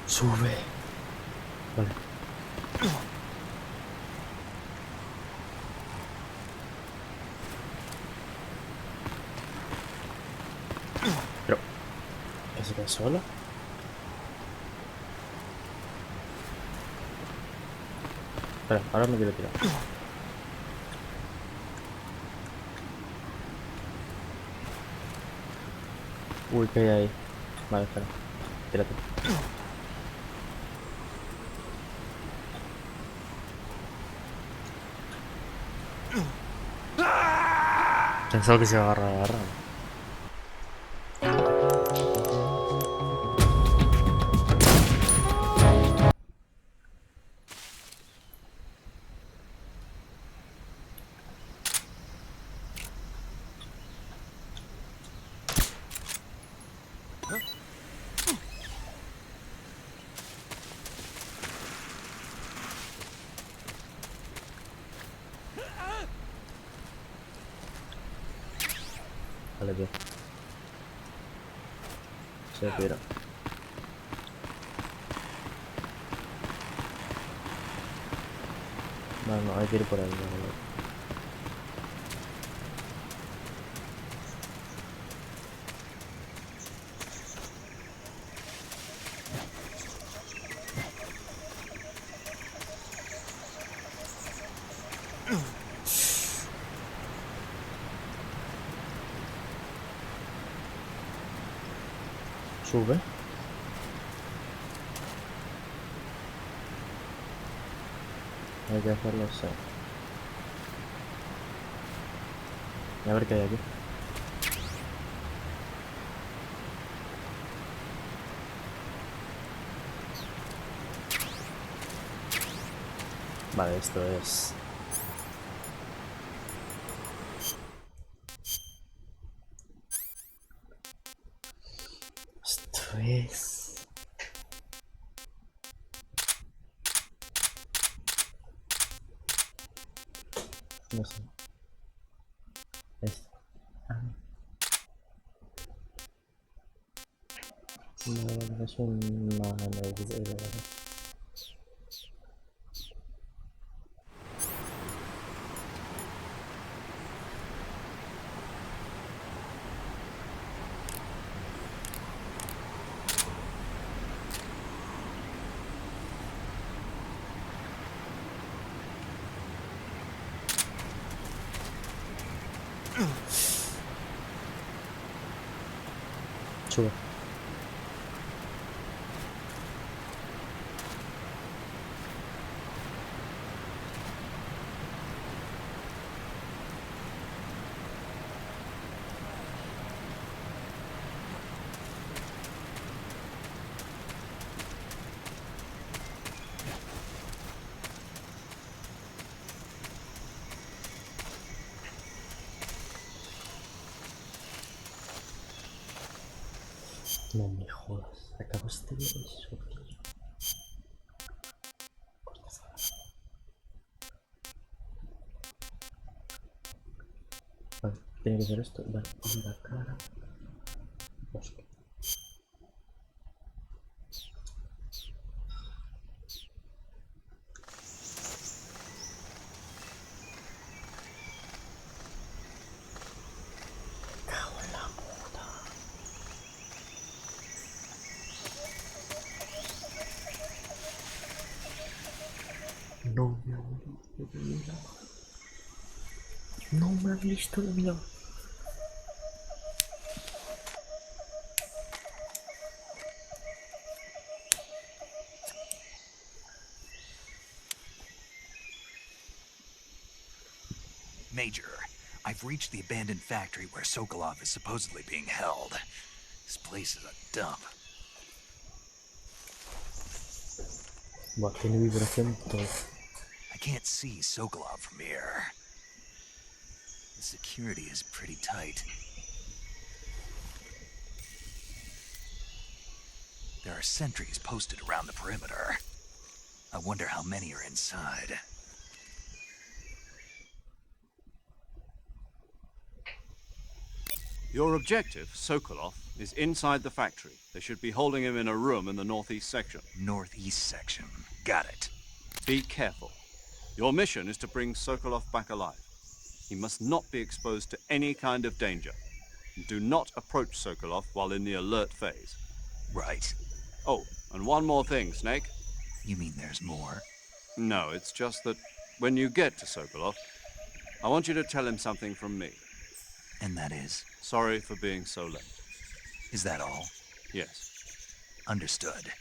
Sube. Vale. Pero... ¿que se cae sola? Espera, ahora me quiero tirar. Uy, ¿qué hay ahí? Vale, espera. Tírate. Pensaba que se iba a agarrar. Vale, bien. Se tira. No, hay que ir por ahí. Vale. Sube. Hay que hacerlo así. A ver qué hay aquí. Vale, esto es... Esto es... No sé. Esto. Ah. No, es un... No. Sube. No me jodas, acabaste de eso, tío. Vale, tiene que ser esto. Vale, y la cara. Bosque. Cago en la puta. No me han visto de milagro. No me han visto de milagro. Major, I've reached the abandoned factory where Sokolov is supposedly being held. This place is a dump. Buah, tiene vibración todo. I can't see Sokolov from here. The security is pretty tight. There are sentries posted around the perimeter. I wonder how many are inside. Your objective, Sokolov, is inside the factory. They should be holding him in a room in the northeast section. Northeast section. Got it. Be careful. Your mission is to bring Sokolov back alive. He must not be exposed to any kind of danger. Do not approach Sokolov while in the alert phase. Right. Oh, and one more thing, Snake. You mean there's more? No, it's just that when you get to Sokolov, I want you to tell him something from me. And that is? Sorry for being so late. Is that all? Yes. Understood.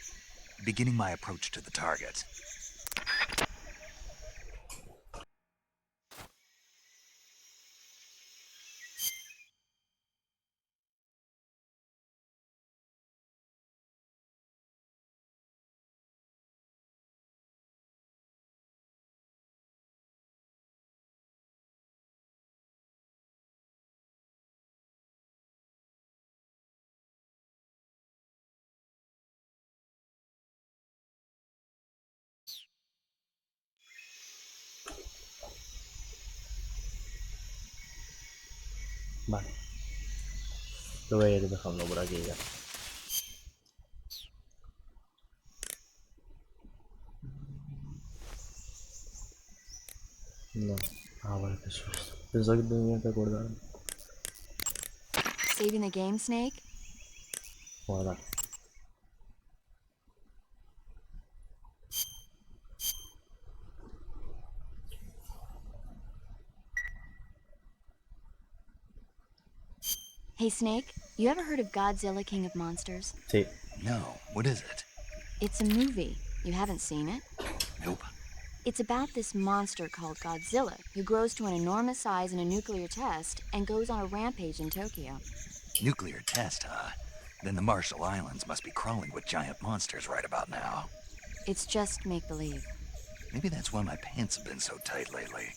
Beginning my approach to the target. Vale. Lo voy a ir dejando por aquí ya. No. Ah, vale, qué susto. Pensaba que tenía que acordarme. Saving the game, Snake? Guardar. Hey, Snake, you ever heard of Godzilla, King of Monsters? Sí. No, what is it? It's a movie. You haven't seen it? Nope. It's about this monster called Godzilla, who grows to an enormous size in a nuclear test and goes on a rampage in Tokyo. Nuclear test, huh? Then the Marshall Islands must be crawling with giant monsters right about now. It's just make-believe. Maybe that's why my pants have been so tight lately.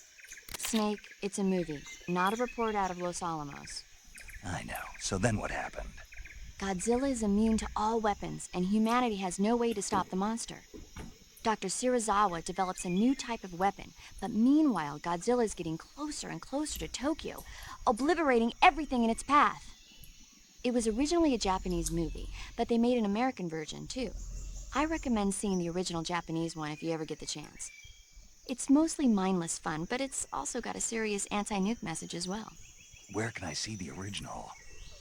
Snake, it's a movie, not a report out of Los Alamos. I know. So then what happened? Godzilla is immune to all weapons, and humanity has no way to stop the monster. Dr. Shirazawa develops a new type of weapon, but meanwhile, Godzilla is getting closer and closer to Tokyo, obliterating everything in its path. It was originally a Japanese movie, but they made an American version, too. I recommend seeing the original Japanese one if you ever get the chance. It's mostly mindless fun, but it's also got a serious anti-nuke message as well. Where can I see the original?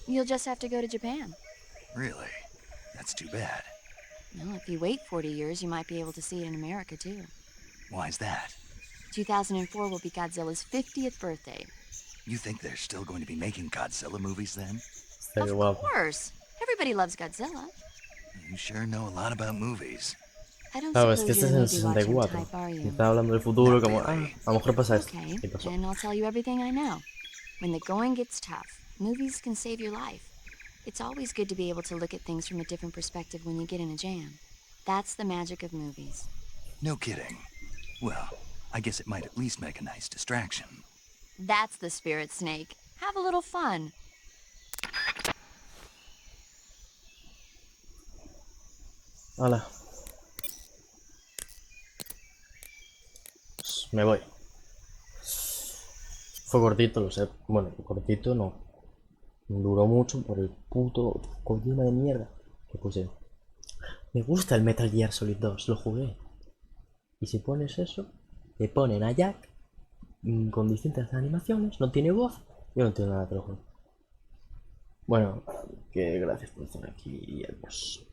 You'll just have to go to Japan. Really? That's too bad. Well, if you wait 40 years, you might be able to see it in America, too. Why's that? 2004 will be Godzilla's 50th birthday. You think they're still going to be making Godzilla movies then? Of course. Everybody loves Godzilla. You sure know a lot about movies. I don't Claro, es que suppose este es you're a en el movie watching 64. type, are Y you? estaba hablando del futuro, como, a lo mejor pasa esto. Okay, Y pasó. then I'll tell you everything I know. When the going gets tough, movies can save your life. It's always good to be able to look at things from a different perspective when you get in a jam. That's the magic of movies. No kidding. Well, I guess it might at least make a nice distraction. That's the spirit, Snake. Have a little fun. Hala. Pues me voy. Fue cortito, lo sé. Bueno, cortito no. Duró mucho por el puto Kojima de mierda que puse. Me gusta el Metal Gear Solid 2, lo jugué. Y si pones eso, te ponen a Jack con distintas animaciones, no tiene voz. Yo no entiendo nada, te lo juro. Bueno, que gracias por estar aquí y adiós.